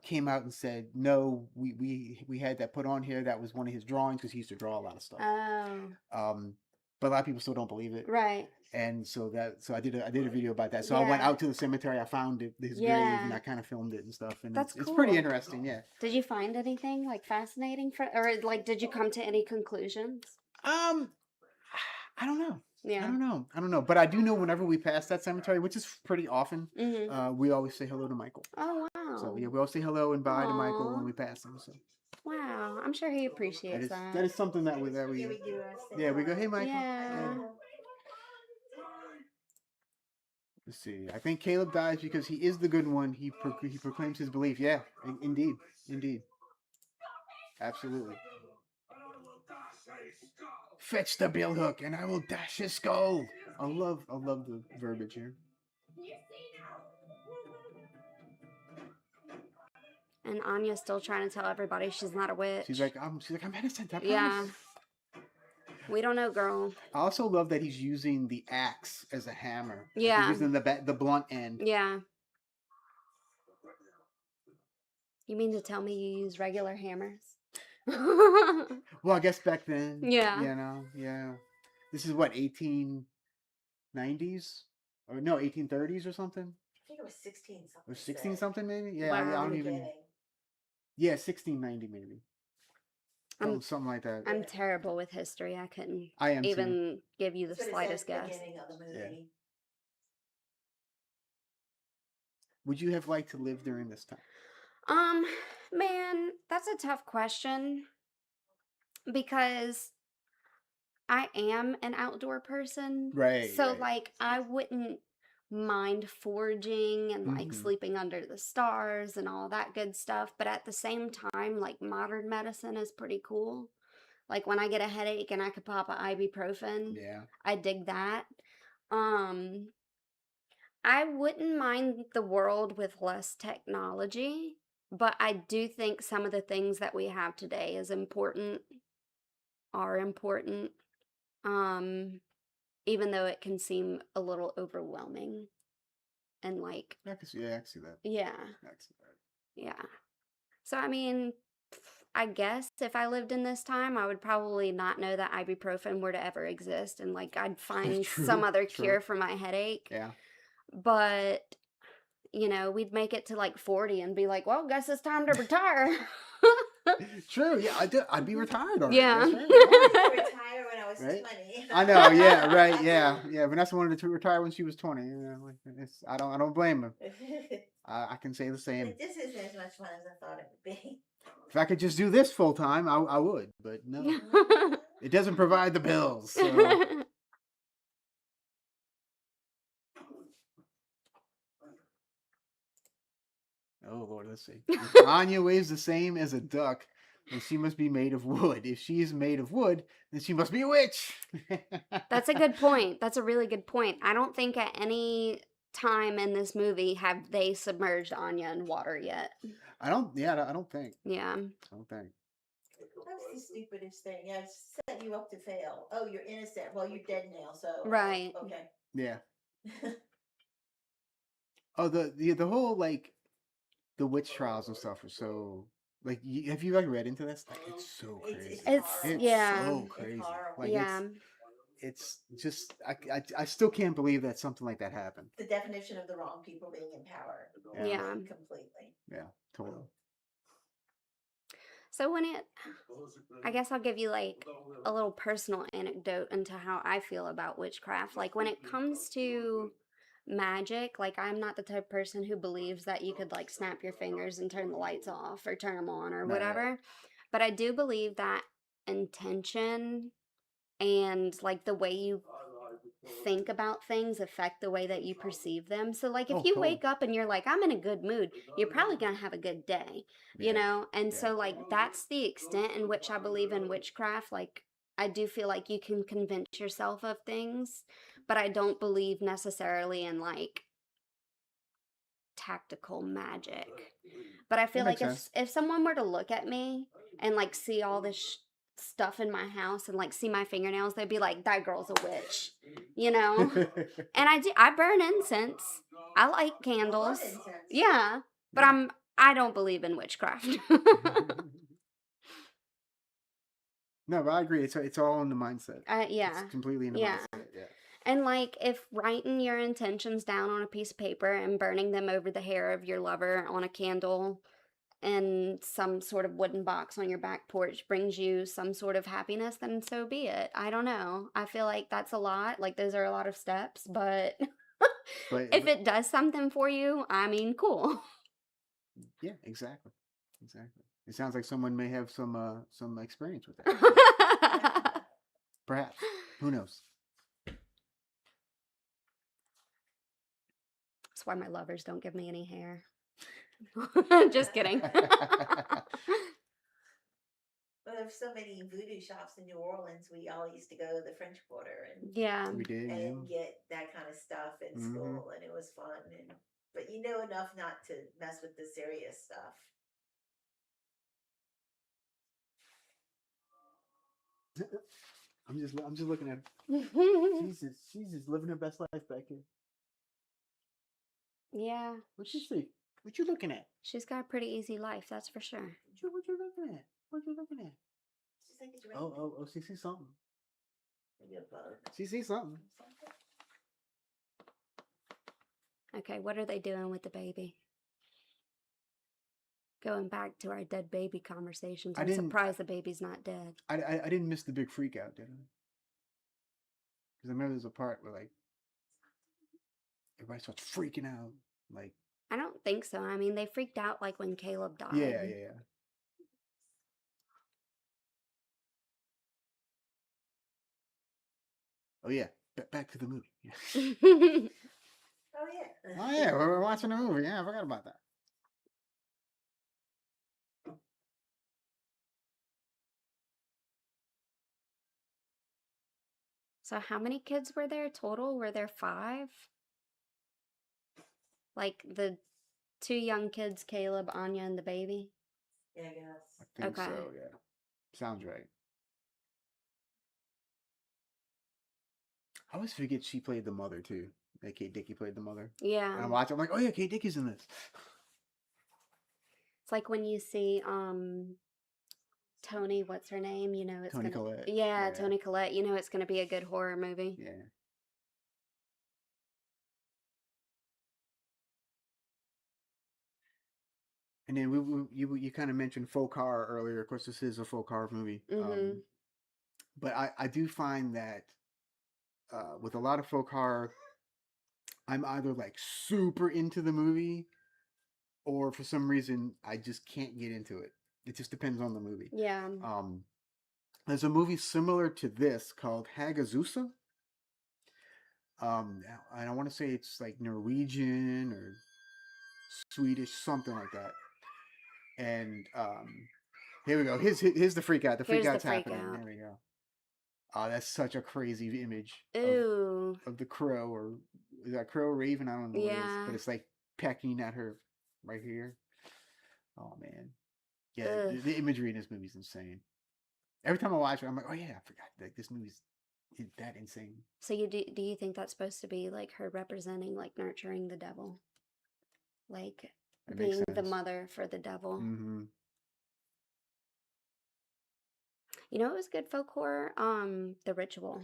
S1: came out and said, no, we had that put on here. That was one of his drawings because he used to draw a lot of stuff.
S2: Oh.
S1: But a lot of people still don't believe it.
S2: Right.
S1: And so I did a video about that. So I went out to the cemetery. I found his grave, and I kind of filmed it and stuff. And
S2: That's
S1: it's
S2: cool.
S1: pretty interesting. Yeah.
S2: Did you find anything like fascinating or like did you come to any conclusions?
S1: I don't know.
S2: Yeah.
S1: I don't know. But I do know whenever we pass that cemetery, which is pretty often,
S2: Mm-hmm.
S1: we always say hello to Michael.
S2: Oh wow.
S1: So yeah, we always say hello and bye to Michael
S2: Aw.
S1: when we pass him. So
S2: Wow. I'm sure he appreciates that.
S1: that is something that we we go, hey Michael.
S2: Yeah.
S1: Let's see. I think Caleb dies because he is the good one. He proclaims his belief. Yeah, indeed. Absolutely. Fetch the billhook and I will dash his skull. I love the verbiage here.
S2: And Anya's still trying to tell everybody she's not a witch.
S1: She's like, I'm innocent. I promise.
S2: Yeah. We don't know, girl.
S1: I also love that he's using the axe as a hammer.
S2: Yeah.
S1: He's using the blunt end.
S2: Yeah. You mean to tell me you use regular hammers?
S1: Well, I guess back then.
S2: Yeah.
S1: You know, yeah. This is what, 1890s? Or no, 1830s or something?
S3: I think it was 16 something.
S1: Or 16 something maybe? Yeah,
S2: Wow.
S1: I don't even. Yeah, 1690 maybe. Something like that.
S2: I'm terrible with history. I couldn't
S1: I am
S2: even give you the
S3: That's what it
S2: slightest
S3: said at the
S2: guess.
S3: beginning of the movie.
S1: Would you have liked to live during this time?
S2: Man, that's a tough question because I am an outdoor person.
S1: Right.
S2: So,
S1: right.
S2: like, I wouldn't mind foraging and, like,
S1: Mhm.
S2: sleeping under the stars and all that good stuff. But at the same time, like, modern medicine is pretty cool. Like, when I get a headache and I could pop a ibuprofen,
S1: Yeah.
S2: I dig that. I wouldn't mind the world with less technology But I do think some of the things that we have today are important. Um, Even though it can seem a little overwhelming and like,
S1: I can see, yeah, I can see that.
S2: yeah,
S1: I can see that.
S2: yeah. So I mean, I guess if I lived in this time, I would probably not know that ibuprofen were to ever exist, and like I'd find some
S1: True,
S2: other
S1: true.
S2: cure for my headache.
S1: Yeah.
S2: But we'd make it to like 40 and be like, well, guess it's time to retire.
S1: True. Yeah, I'd be retired already.
S2: Yeah.
S1: That's right.
S3: I retire when I was
S1: Right?
S3: 20.
S1: I know. Yeah. Right. Yeah. Yeah. Vanessa wanted to retire when she was 20. Like, I don't blame her. I can say the same.
S3: Like, this isn't as much fun as I thought it would be.
S1: If I could just do this full time, I would. But no, it doesn't provide the bills. So. Oh Lord, let's see. If Anya weighs the same as a duck, then she must be made of wood. If she is made of wood, then she must be a witch.
S2: That's a good point. That's a really good point. I don't think at any time in this movie have they submerged Anya in water yet.
S1: I don't. Yeah, I don't think.
S2: Yeah.
S1: I don't think.
S3: That was the stupidest thing. Yeah, set you up to fail. Oh, you're innocent. Well, you're dead now, so.
S2: Right.
S3: Okay.
S1: Yeah. Oh, the whole like the witch trials and stuff are so like. Have you read into this? Like, it's so crazy.
S2: It's yeah.
S1: so crazy.
S3: It's horrible.
S1: Like,
S2: yeah.
S1: It's just I still can't believe that something like that happened.
S3: The definition of the wrong people being in power.
S2: Yeah.
S3: Completely.
S1: Yeah, totally.
S2: So I guess I'll give you like a little personal anecdote into how I feel about witchcraft. Like when it comes to magic, like I'm not the type of person who believes that you could like snap your fingers and turn the lights off or turn them on or
S1: No.
S2: whatever. But I do believe that intention and like the way you think about things affect the way that you perceive them. So like if you
S1: totally.
S2: wake up and you're like, I'm in a good mood, you're probably gonna have a good day, you know? And so like that's the extent in which I believe in witchcraft. Like I do feel like you can convince yourself of things, but I don't believe necessarily in like tactical magic. But I feel like if someone were to look at me and like see all this stuff in my house and like see my fingernails, they'd be like, that girl's a witch, you know? And I burn incense. I like candles. Yeah, but I don't believe in witchcraft.
S1: No, but I agree. It's all in the mindset.
S2: Yeah.
S1: It's completely in the mindset. Yeah.
S2: And like if writing your intentions down on a piece of paper and burning them over the hair of your lover on a candle and some sort of wooden box on your back porch brings you some sort of happiness, then so be it. I don't know. I feel like that's a lot. Like those are a lot of steps, but if it does something for you, I mean, cool.
S1: Yeah, exactly. It sounds like someone may have some experience with that. Perhaps. Who knows?
S2: That's why my lovers don't give me any hair. Just kidding.
S3: Well, there's so many voodoo shops in New Orleans. We all used to go to the French Quarter and
S1: We did,
S3: and get that kind of stuff in school, and it was fun. But you know enough not to mess with the serious stuff.
S1: I'm just looking at her. She's just living her best life back here.
S2: Yeah.
S1: What you see? What you looking at?
S2: She's got a pretty easy life, that's for sure.
S1: What you looking at? What you looking at? Oh, she sees something. She sees something.
S2: Okay, what are they doing with the baby? Going back to our dead baby conversations, I'm surprised the baby's not dead.
S1: I didn't miss the big freak out, did I? Because I remember there's a part where like everybody starts freaking out. Like
S2: I don't think so. I mean, they freaked out like when Caleb died.
S1: Yeah. Oh yeah, back to the movie.
S3: Oh yeah.
S1: Oh yeah, we're watching the movie. Yeah, I forgot about that.
S2: So how many kids were there total? Were there 5? Like the 2 young kids, Caleb, Anya, and the baby.
S3: Yeah, I guess.
S1: I think
S2: Okay.
S1: so, yeah. Sounds right. I always forget she played the mother too. That Kate Dickey played the mother. And
S2: Yeah.
S1: I'm watching, I'm like, oh yeah, Kate Dickey's in this.
S2: It's like when you see Tony, what's her name? You know it's
S1: Toni
S2: gonna
S1: Collette.
S2: Yeah, Toni Collette, you know it's gonna be a good horror movie.
S1: Yeah. And then you kind of mentioned faux horror earlier. Of course, this is a faux horror movie.
S2: Mm-hmm.
S1: But I do find that with a lot of faux horror, I'm either like super into the movie, or for some reason I just can't get into it. It just depends on the movie.
S2: Yeah.
S1: There's a movie similar to this called Hagazusa. And I want to say it's like Norwegian or Swedish, something like that. And here we go. Here's the freak out. The freak
S2: Here's the
S1: out's
S2: freak
S1: happening.
S2: out.
S1: There we go. Oh, that's such a crazy image
S2: Ooh.
S1: of the crow, or is that crow or raven? I don't know what it is,
S2: Yeah.
S1: but it's like pecking at her right here. Oh man, yeah,
S2: Ugh.
S1: the imagery in this movie is insane. Every time I watch it, I'm like, oh yeah, I forgot that this movie's that insane.
S2: So do you think that's supposed to be like her representing, like nurturing the devil, like
S1: That makes
S2: being the
S1: sense.
S2: mother for the devil?
S1: Mm-hmm.
S2: You know, it was good folk horror. The Ritual.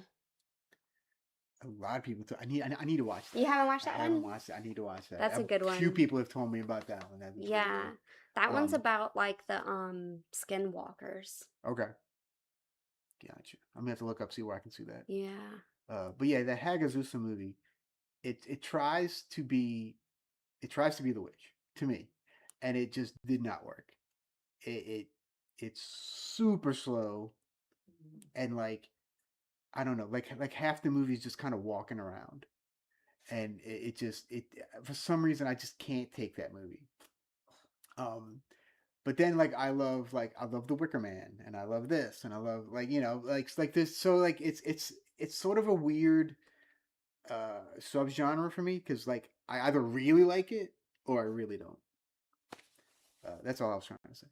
S1: A lot of people. I need to watch that.
S2: You haven't watched
S1: I
S2: that
S1: haven't
S2: one?
S1: watched it. I need to watch that.
S2: That's a good
S1: Few
S2: one.
S1: people have told me about that one. That was
S2: Yeah,
S1: really good.
S2: that one's
S1: Um,
S2: about like the skinwalkers.
S1: Okay. Gotcha. I'm gonna have to look up, see where I can see that.
S2: Yeah.
S1: But yeah, the Hagazusa movie, it tries to be the witch to me, and it just did not work. It's super slow, and like I don't know, like half the movie's just kind of walking around, and it just for some reason I just can't take that movie. But then like I love the Wicker Man, and I love this, and I love like this. So like it's sort of a weird subgenre for me, because like I either really like it or I really don't. That's all I was trying to say.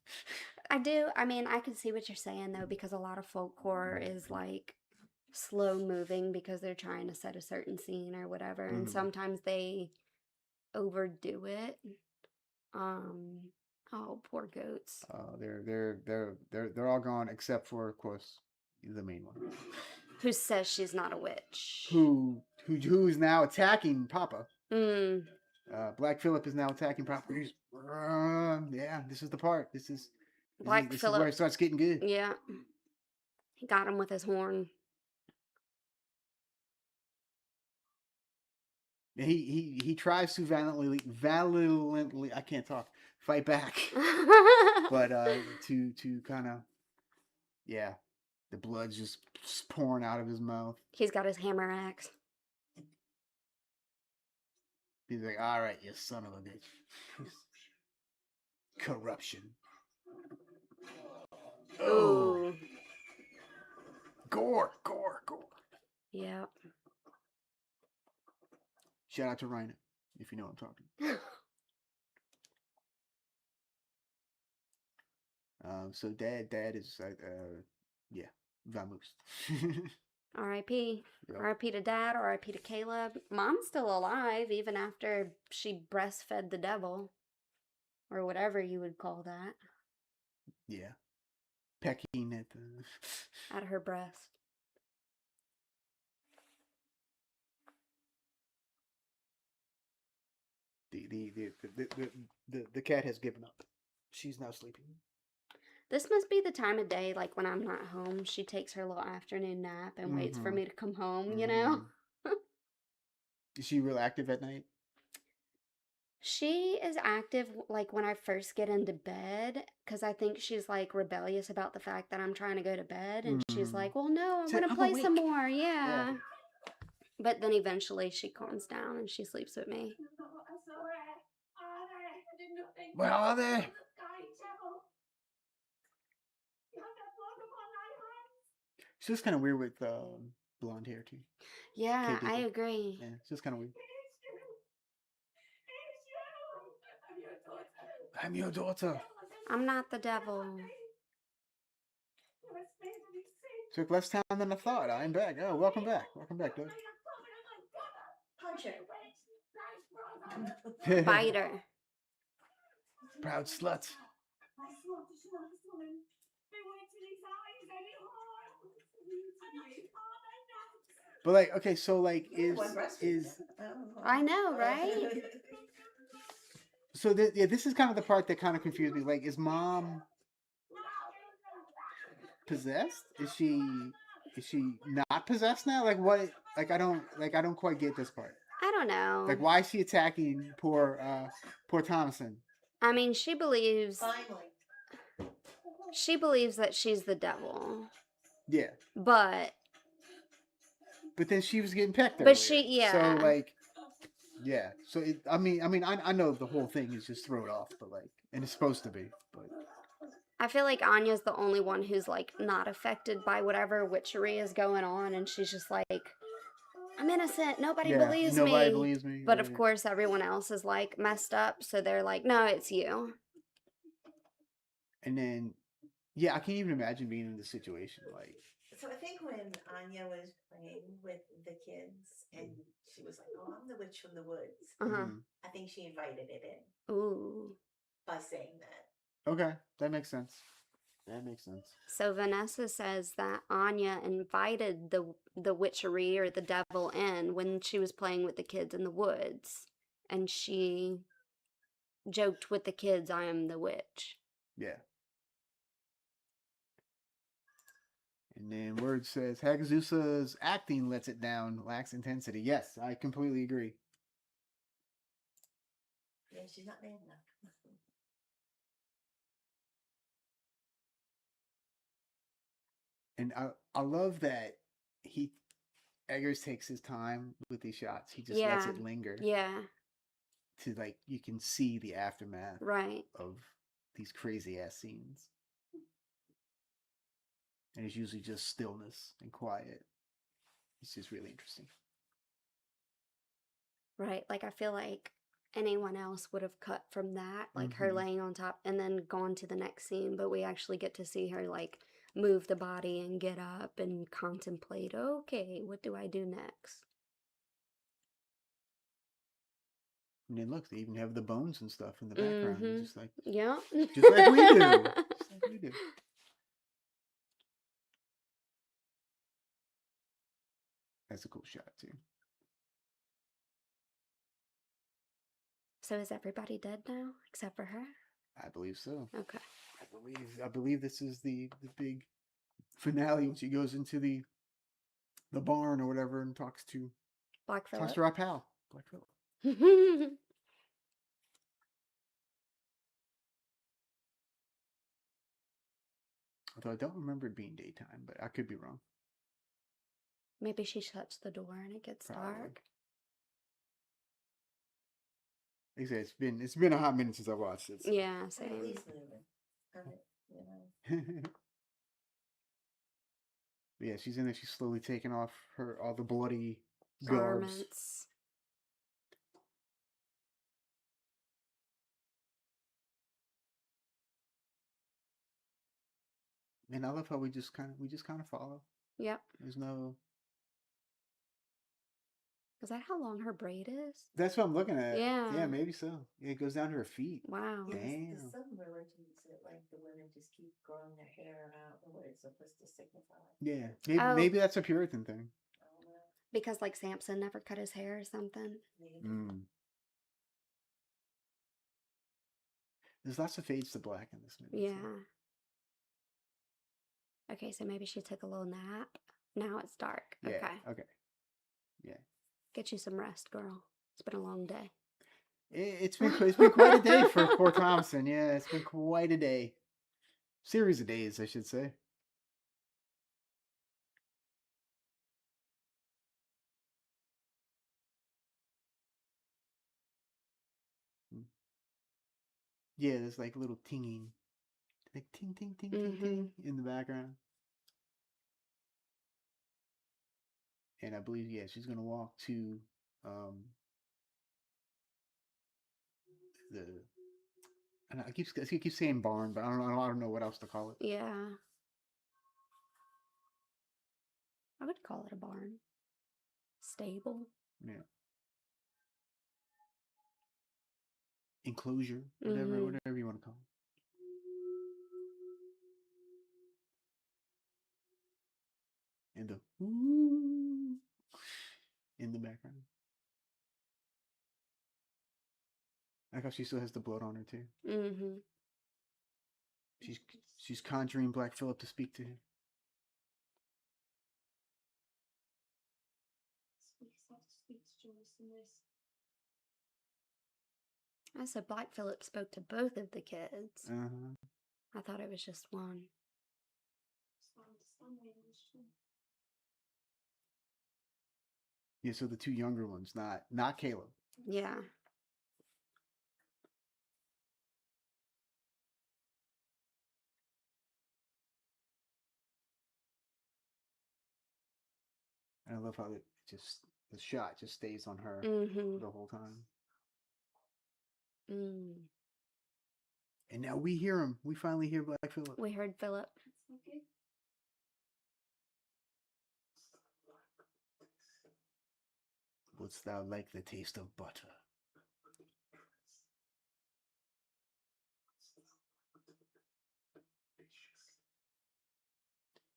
S2: I do. I mean, I can see what you're saying though, because a lot of folk horror is like slow moving because they're trying to set a certain scene or whatever, and
S1: Mhm.
S2: sometimes they overdo it. Oh, poor goats.
S1: They're all gone except for, of course, the main one,
S2: Who says she's not a witch?
S1: who's now attacking Papa.
S2: Mm,
S1: Black Phillip is now attacking Papa. He's, yeah, this is the part. This is
S2: Black
S1: this is where
S2: Phillip.
S1: it starts getting good.
S2: Yeah. He got him with his horn.
S1: And he tries to valiantly, I can't talk, fight back, but to kind of, yeah, the blood's just pouring out of his mouth.
S2: He's got his hammer axe.
S1: He's like, all right, you son of a bitch. Corruption. Oh,
S2: Ooh.
S1: gore.
S2: Yep.
S1: Shout out to Rhino, if you know what I'm talking. So dad is yeah, vamoose.
S2: R.I.P.
S1: Yep.
S2: R.I.P. to Dad, R.I.P. to Caleb. Mom's still alive even after she breastfed the devil. Or whatever you would call that.
S1: Yeah. Pecking at the...
S2: At her breast.
S1: The cat has given up. She's now sleeping.
S2: This must be the time of day, like when I'm not home, she takes her little afternoon nap and waits for me to come home, you know?
S1: Is she real active at night?
S2: She is active like when I first get into bed, because I think she's like rebellious about the fact that I'm trying to go to bed, and she's like, well, no, I want to play some more, yeah. But then eventually she calms down and she sleeps with me.
S1: Where are they? It's just kind of weird with blonde hair too.
S2: Yeah, I agree.
S1: Yeah, it's just kind of weird. I'm your daughter.
S2: I'm not the devil.
S1: Took less time than I thought. I'm back. Oh, welcome back. Welcome back, dude.
S3: Punch
S2: Biter.
S1: Proud slut. But like, okay, so like, is
S2: I know, right?
S1: so yeah, this is kind of the part that kind of confused me. Like, is mom possessed? Is she not possessed now? Like what? Like I don't quite get this part.
S2: I don't know.
S1: Like why is she attacking poor Thomason?
S2: I mean, she believes
S3: Finally.
S2: that she's the devil.
S1: Yeah,
S2: But
S1: then she was getting pecked.
S2: But
S1: earlier.
S2: she- yeah.
S1: So like, yeah. So I know the whole thing is just thrown off, but like, and it's supposed to be, but
S2: I feel like Anya's the only one who's like not affected by whatever witchery is going on, and she's just like, I'm innocent. Nobody
S1: yeah,
S2: believes
S1: nobody
S2: me.
S1: believes me.
S2: But
S1: yeah.
S2: of course, everyone else is like messed up, so they're like, no, it's you.
S1: And then, yeah, I can't even imagine being in this situation. Like,
S3: So I think when Anya was playing with the kids and she was like, "Oh, I'm the witch from the woods,"
S2: Uh-huh.
S3: I think she invited it in
S2: Ooh.
S3: by saying that.
S1: okay, that makes sense. That makes sense.
S2: So Vanessa says that Anya invited the witchery or the devil in when she was playing with the kids in the woods, and she joked with the kids, "I am the witch."
S1: Yeah. And then Word says Hagazusa's acting lets it down, lacks intensity. Yes, I completely agree.
S3: Yeah, she's not man enough.
S1: And I love that Eggers takes his time with these shots. He just lets
S2: Yeah.
S1: it linger
S2: Yeah,
S1: to like you can see the aftermath
S2: right.
S1: of these crazy ass scenes. And it's usually just stillness and quiet. It's just really interesting.
S2: Right. Like I feel like anyone else would have cut from that, like her
S1: Mhm.
S2: laying on top and then gone to the next scene, but we actually get to see her like move the body and get up and contemplate, okay, what do I do next?
S1: And then look, they even have the bones and stuff in the background.
S2: Mhm.
S1: Just like
S2: Yeah.
S1: just like we do. Just like we do. That's a cool shot too.
S2: So is everybody dead now except for her?
S1: I believe so.
S2: Okay.
S1: I believe this is the big finale when she goes into the barn or whatever and talks to
S2: Black Phillip.
S1: our pal, Black Phillip. Although I don't remember it being daytime, but I could be wrong.
S2: Maybe she shuts the door and it gets
S1: Probably.
S2: dark.
S1: Like I said, it's been a hot minute since I watched it. So.
S2: Yeah,
S3: At
S2: same.
S3: least moving. You know.
S1: Yeah, she's in there. She's slowly taking off all the bloody garbs.
S2: Garments.
S1: And I love how we just kind of follow.
S2: Yep.
S1: There's no.
S2: Is that how long her braid is?
S1: That's what I'm looking at.
S2: Yeah.
S1: Yeah, maybe so. Yeah, it goes down to her feet.
S2: Wow.
S3: Yeah,
S1: Damn.
S3: there's some religions that like the women just keep growing their hair out and what it's supposed to signify.
S1: Yeah,
S2: Oh.
S1: maybe that's a Puritan thing.
S3: I don't know.
S2: Because like Samson never cut his hair or something.
S3: Maybe.
S1: Mm. There's lots of fades to black in this movie.
S2: Yeah. Okay, so maybe she took a little nap. Now it's dark.
S1: Yeah.
S2: Okay.
S1: Okay. Yeah.
S2: Get you some rest, girl. It's been a long day.
S1: It's been quite a day for poor Thomason. Yeah, it's been quite a day. Series of days, I should say. Yeah, there's like little tinging, like ting ting ting ting ting in the background. And I believe, yeah, she's gonna walk to the And I keep saying barn, but I don't know what else to call it.
S2: Yeah. I would call it a barn. Stable.
S1: Yeah. Enclosure,
S2: Mhm.
S1: whatever you want to call it. And the ooh in the background. I like how she still has the blood on her too.
S2: Mhm.
S1: She's conjuring Black Phillip to speak to him.
S2: I said Black Phillip spoke to both of the kids.
S1: Uh-huh.
S2: I thought it was just one.
S1: Yeah, so the two younger ones, not Caleb.
S2: Yeah.
S1: And I love how the shot just stays on her
S2: Mhm.
S1: the whole time.
S2: Mm.
S1: And now we hear him. We finally hear Black Phillip.
S2: We heard Philip.
S1: Wouldst thou like the taste of butter?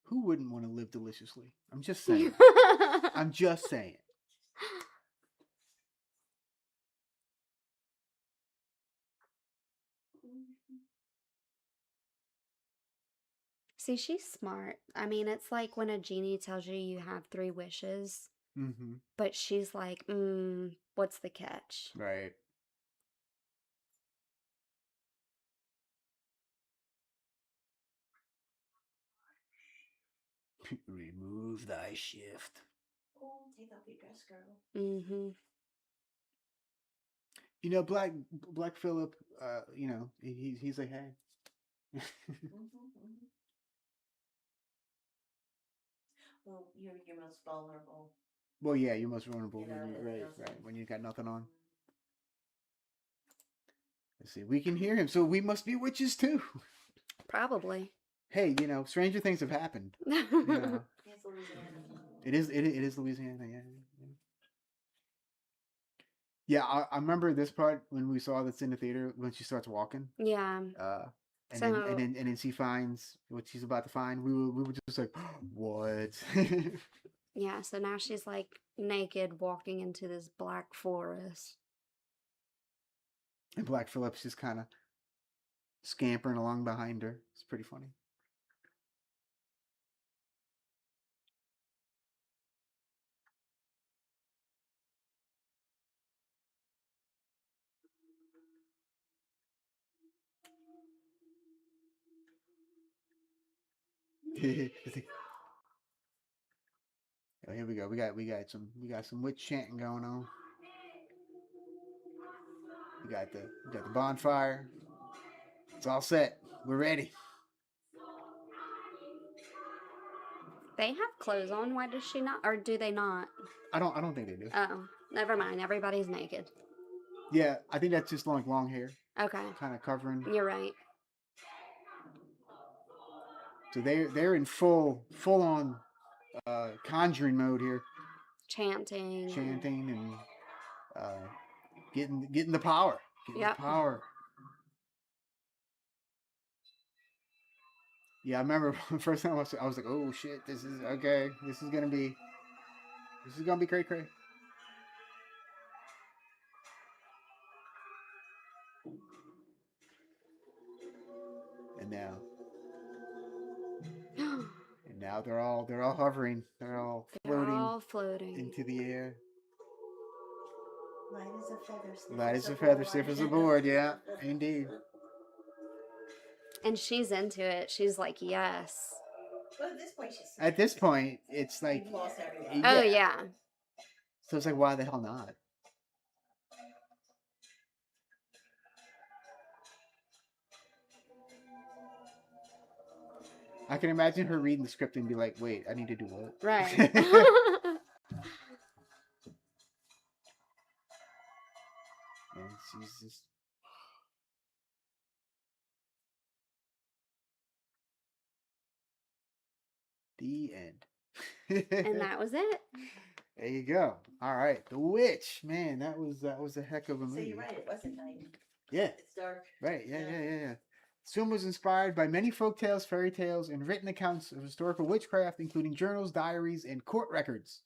S1: Who wouldn't want to live deliciously? I'm just saying. I'm just saying.
S2: See, she's smart. I mean, it's like when a genie tells you you have 3 wishes,
S1: Mm-hmm.
S2: but she's like, what's the catch?
S1: Right. Remove thy shift.
S3: Oh, take off your dress, girl.
S2: Mm-hmm.
S1: You know, Black Phillip. You know, he's like, hey.
S3: Well, you're most vulnerable.
S1: Well, yeah, you're most vulnerable.
S3: You know, it
S1: Right.
S3: doesn't-
S1: When you got nothing on. Let's see. We can hear him, so we must be witches too.
S2: Probably.
S1: Hey, you know, stranger things have happened. You know,
S3: It's Louisiana.
S1: it is Louisiana. Yeah. Yeah, I remember this part when we saw this in the theater when she starts walking.
S2: Yeah.
S1: And
S2: So-
S1: then she finds what she's about to find. We were just like, what?
S2: Yeah, so now she's like naked walking into this black forest.
S1: And Black Phillip's just kind of scampering along behind her. It's pretty funny. Oh, here we go. We got some witch chanting going on. We got the bonfire. It's all set. We're ready.
S2: They have clothes on. Why does she not? Or do they not?
S1: I don't think they do.
S2: Oh, never mind. Everybody's naked.
S1: Yeah, I think that's just like long hair,
S2: Okay.
S1: kind of covering.
S2: You're right.
S1: So they're in full on conjuring mode here,
S2: Chanting.
S1: chanting and getting the power,
S2: Yep.
S1: the power. Yeah, I remember the first time I was like, oh shit, this is okay. This is gonna be cray cray. And now they're all hovering. They're all
S2: They're
S1: floating
S2: all floating.
S1: into the air.
S3: Light as a feather, stiff
S1: Light
S3: as
S1: as
S3: a
S1: a feather,
S3: board.
S1: stiff as a board. Yeah, indeed.
S2: And she's into it. She's like, yes.
S3: Well, at this point, she's
S1: At this point, it's like,
S3: You've lost everybody.
S2: Oh, yeah.
S1: So it's like, why the hell not? I can imagine her reading the script and be like, wait, I need to do what?
S2: Right.
S1: And she's just The end.
S2: And that was it.
S1: There you go. All right, The Witch. Man, that was a heck of a
S3: So
S1: movie.
S3: you're right, it wasn't night.
S1: Yeah.
S3: It's dark.
S1: Right. Yeah.
S3: Yeah.
S1: Yeah. Yeah. Yeah. This film was inspired by many folk tales, fairy tales, and written accounts of historical witchcraft, including journals, diaries, and court records.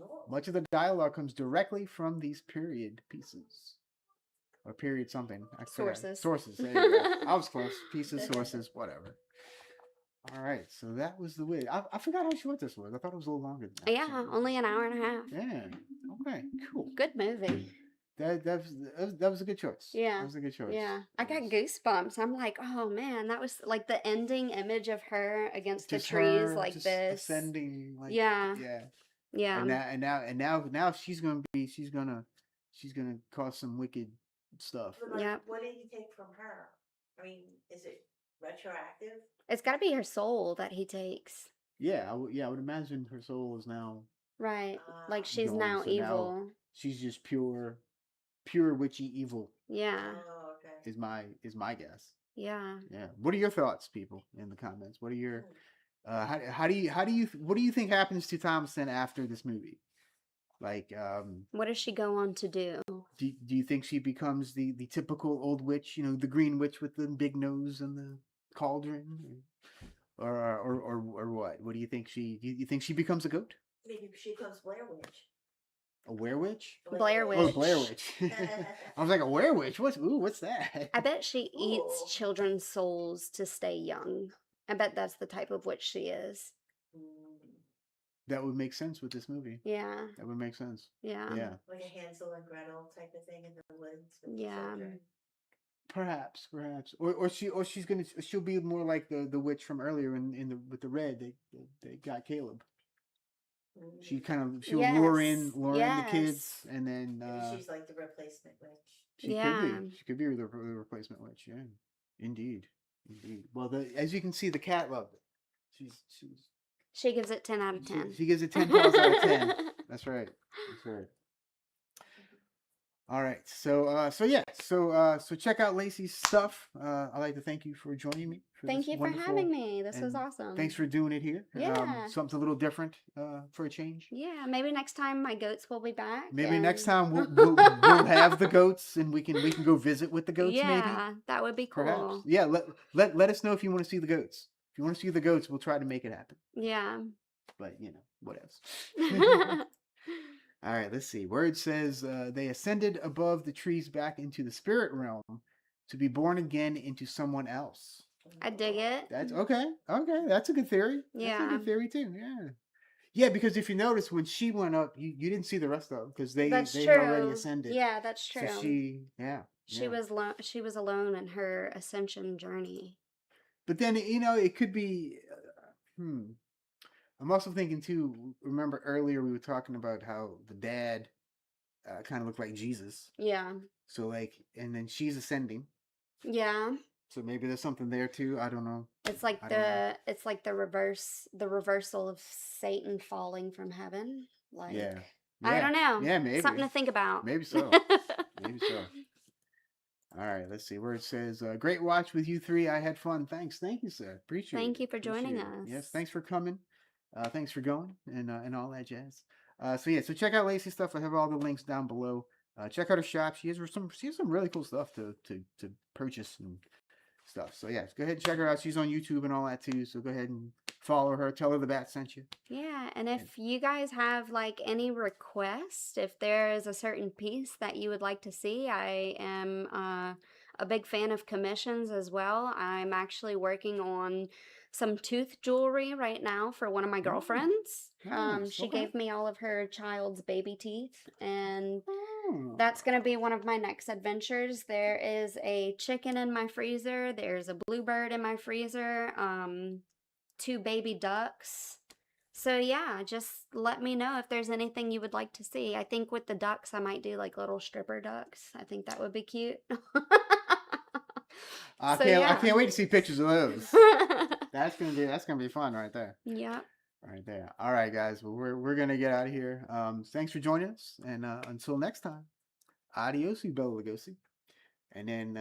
S3: Oh.
S1: Much of the dialogue comes directly from these period pieces. Or period something. I forgot.
S2: Sources.
S1: Sources. There you go. I was close. Pieces, sources, whatever. All right. So that was The Witch. I forgot how short this was. I thought it was a little longer than that.
S2: Yeah, only an hour and a half.
S1: Yeah. Okay. Cool.
S2: Good movie.
S1: That was a good choice.
S2: Yeah.
S1: That was a good choice.
S2: Yeah. I got
S1: It was
S2: goosebumps. I'm like, oh man, that was like the ending image of her against the
S1: just
S2: trees
S1: her
S2: like
S1: just
S2: this.
S1: ascending. Like,
S2: Yeah.
S1: Yeah.
S2: Yeah.
S1: And now she's gonna cause some wicked stuff.
S3: But like,
S2: Yep.
S3: what did he take from her? I mean, is it retroactive?
S2: It's got to be her soul that he takes.
S1: Yeah, I would imagine her soul is now
S2: Right. Like she's
S1: gone,
S2: now
S1: so
S2: evil.
S1: she's just pure witchy evil
S2: Yeah.
S3: Oh, okay.
S1: is my guess.
S2: Yeah.
S1: Yeah. What are your thoughts, people, in the comments? What are your how do you what do you think happens to Thomason after this movie? Like
S2: What does she go on to do?
S1: do you think she becomes the typical old witch, the green witch with the big nose and the cauldron, or what? What do you think you think she becomes a goat?
S3: Maybe she becomes Blair Witch.
S1: A werewitch?
S2: Blair
S1: Oh,
S2: Witch.
S1: Blair Witch. I was like, a werewitch? What's that?
S2: I bet she eats
S3: Ooh.
S2: children's souls to stay young. I bet that's the type of witch she is.
S3: Mm,
S1: That would make sense with this movie.
S2: Yeah.
S1: That would make sense.
S2: Yeah.
S1: Yeah.
S3: like a Hansel and Gretel type of thing in the woods. With the
S2: Yeah.
S3: children.
S1: Perhaps. Or she'll be more like the witch from earlier with the red that got Caleb. She'll lure in the kids,
S2: Yes.
S1: and then
S3: Maybe she's like the replacement witch.
S1: she could be the replacement witch. Yeah, indeed. Well, as you can see, the cat loved it.
S2: She gives it 10 out of 10.
S1: She gives it 10 paws out of 10. That's right. All right. So check out Lacie's stuff. I'd like to thank you for joining me.
S2: Thank you for having me. This was
S1: and
S2: awesome.
S1: Thanks for doing it here.
S2: Yeah.
S1: Something a little different for a change.
S2: Yeah, maybe next time my goats will be back.
S1: Maybe next time we'll have the goats and we can go visit with the goats.
S2: Yeah,
S1: maybe
S2: that would be cool.
S1: perhaps. Yeah. Let us know if you want to see the goats. If you want to see the goats, we'll try to make it happen.
S2: Yeah.
S1: But what else? All right, let's see. Word says they ascended above the trees back into the spirit realm to be born again into someone else.
S2: I dig it.
S1: That's okay. Okay, that's a good theory. That's a
S2: Yeah.
S1: good theory too. Yeah. Yeah, because if you notice, when she went up, you didn't see the rest of them because they
S2: That's
S1: had
S2: true.
S1: already ascended.
S2: Yeah, that's true.
S1: So
S2: She was alone in her ascension journey.
S1: But then it could be. I'm also thinking too. Remember earlier we were talking about how the dad kind of looked like Jesus.
S2: Yeah.
S1: So and then she's ascending.
S2: Yeah.
S1: So maybe there's something there too. I don't know.
S2: It's like
S1: I don't know.
S2: it's like the reversal of Satan falling from heaven. Like
S1: Yeah.
S2: I don't know.
S1: Yeah, maybe.
S2: Something to think about.
S1: Maybe so. Maybe so. All right, let's see where it says, great watch with you three. I had fun. Thanks. Thank you, sir. Appreciate it.
S2: Thank you for joining
S1: Appreciate it.
S2: us.
S1: Yes, thanks for coming. Thanks for going and all that jazz. So check out Lacie's stuff. I have all the links down below. Check out her shop. She has some really cool stuff to purchase and stuff. So yeah, go ahead and check her out. She's on YouTube and all that too. So go ahead and follow her. Tell her the bat sent you.
S2: Yeah, and if you guys have like any requests, if there is a certain piece that you would like to see, I am a big fan of commissions as well. I'm actually working on some tooth jewelry right now for one of my girlfriends.
S1: Nice,
S2: She
S1: okay.
S2: gave me all of her child's baby teeth, and
S1: Oh.
S2: that's going to be one of my next adventures. There is a chicken in my freezer. There's a bluebird in my freezer. 2 baby ducks. So yeah, just let me know if there's anything you would like to see. I think with the ducks, I might do like little stripper ducks. I think that would be cute.
S1: I
S2: So,
S1: can't wait to see pictures of those. That's gonna be fun right there.
S2: Yeah.
S1: Right there. All right, guys. Well, we're gonna get out of here. Thanks for joining us, and until next time, adios, you Bella Lugosi. And then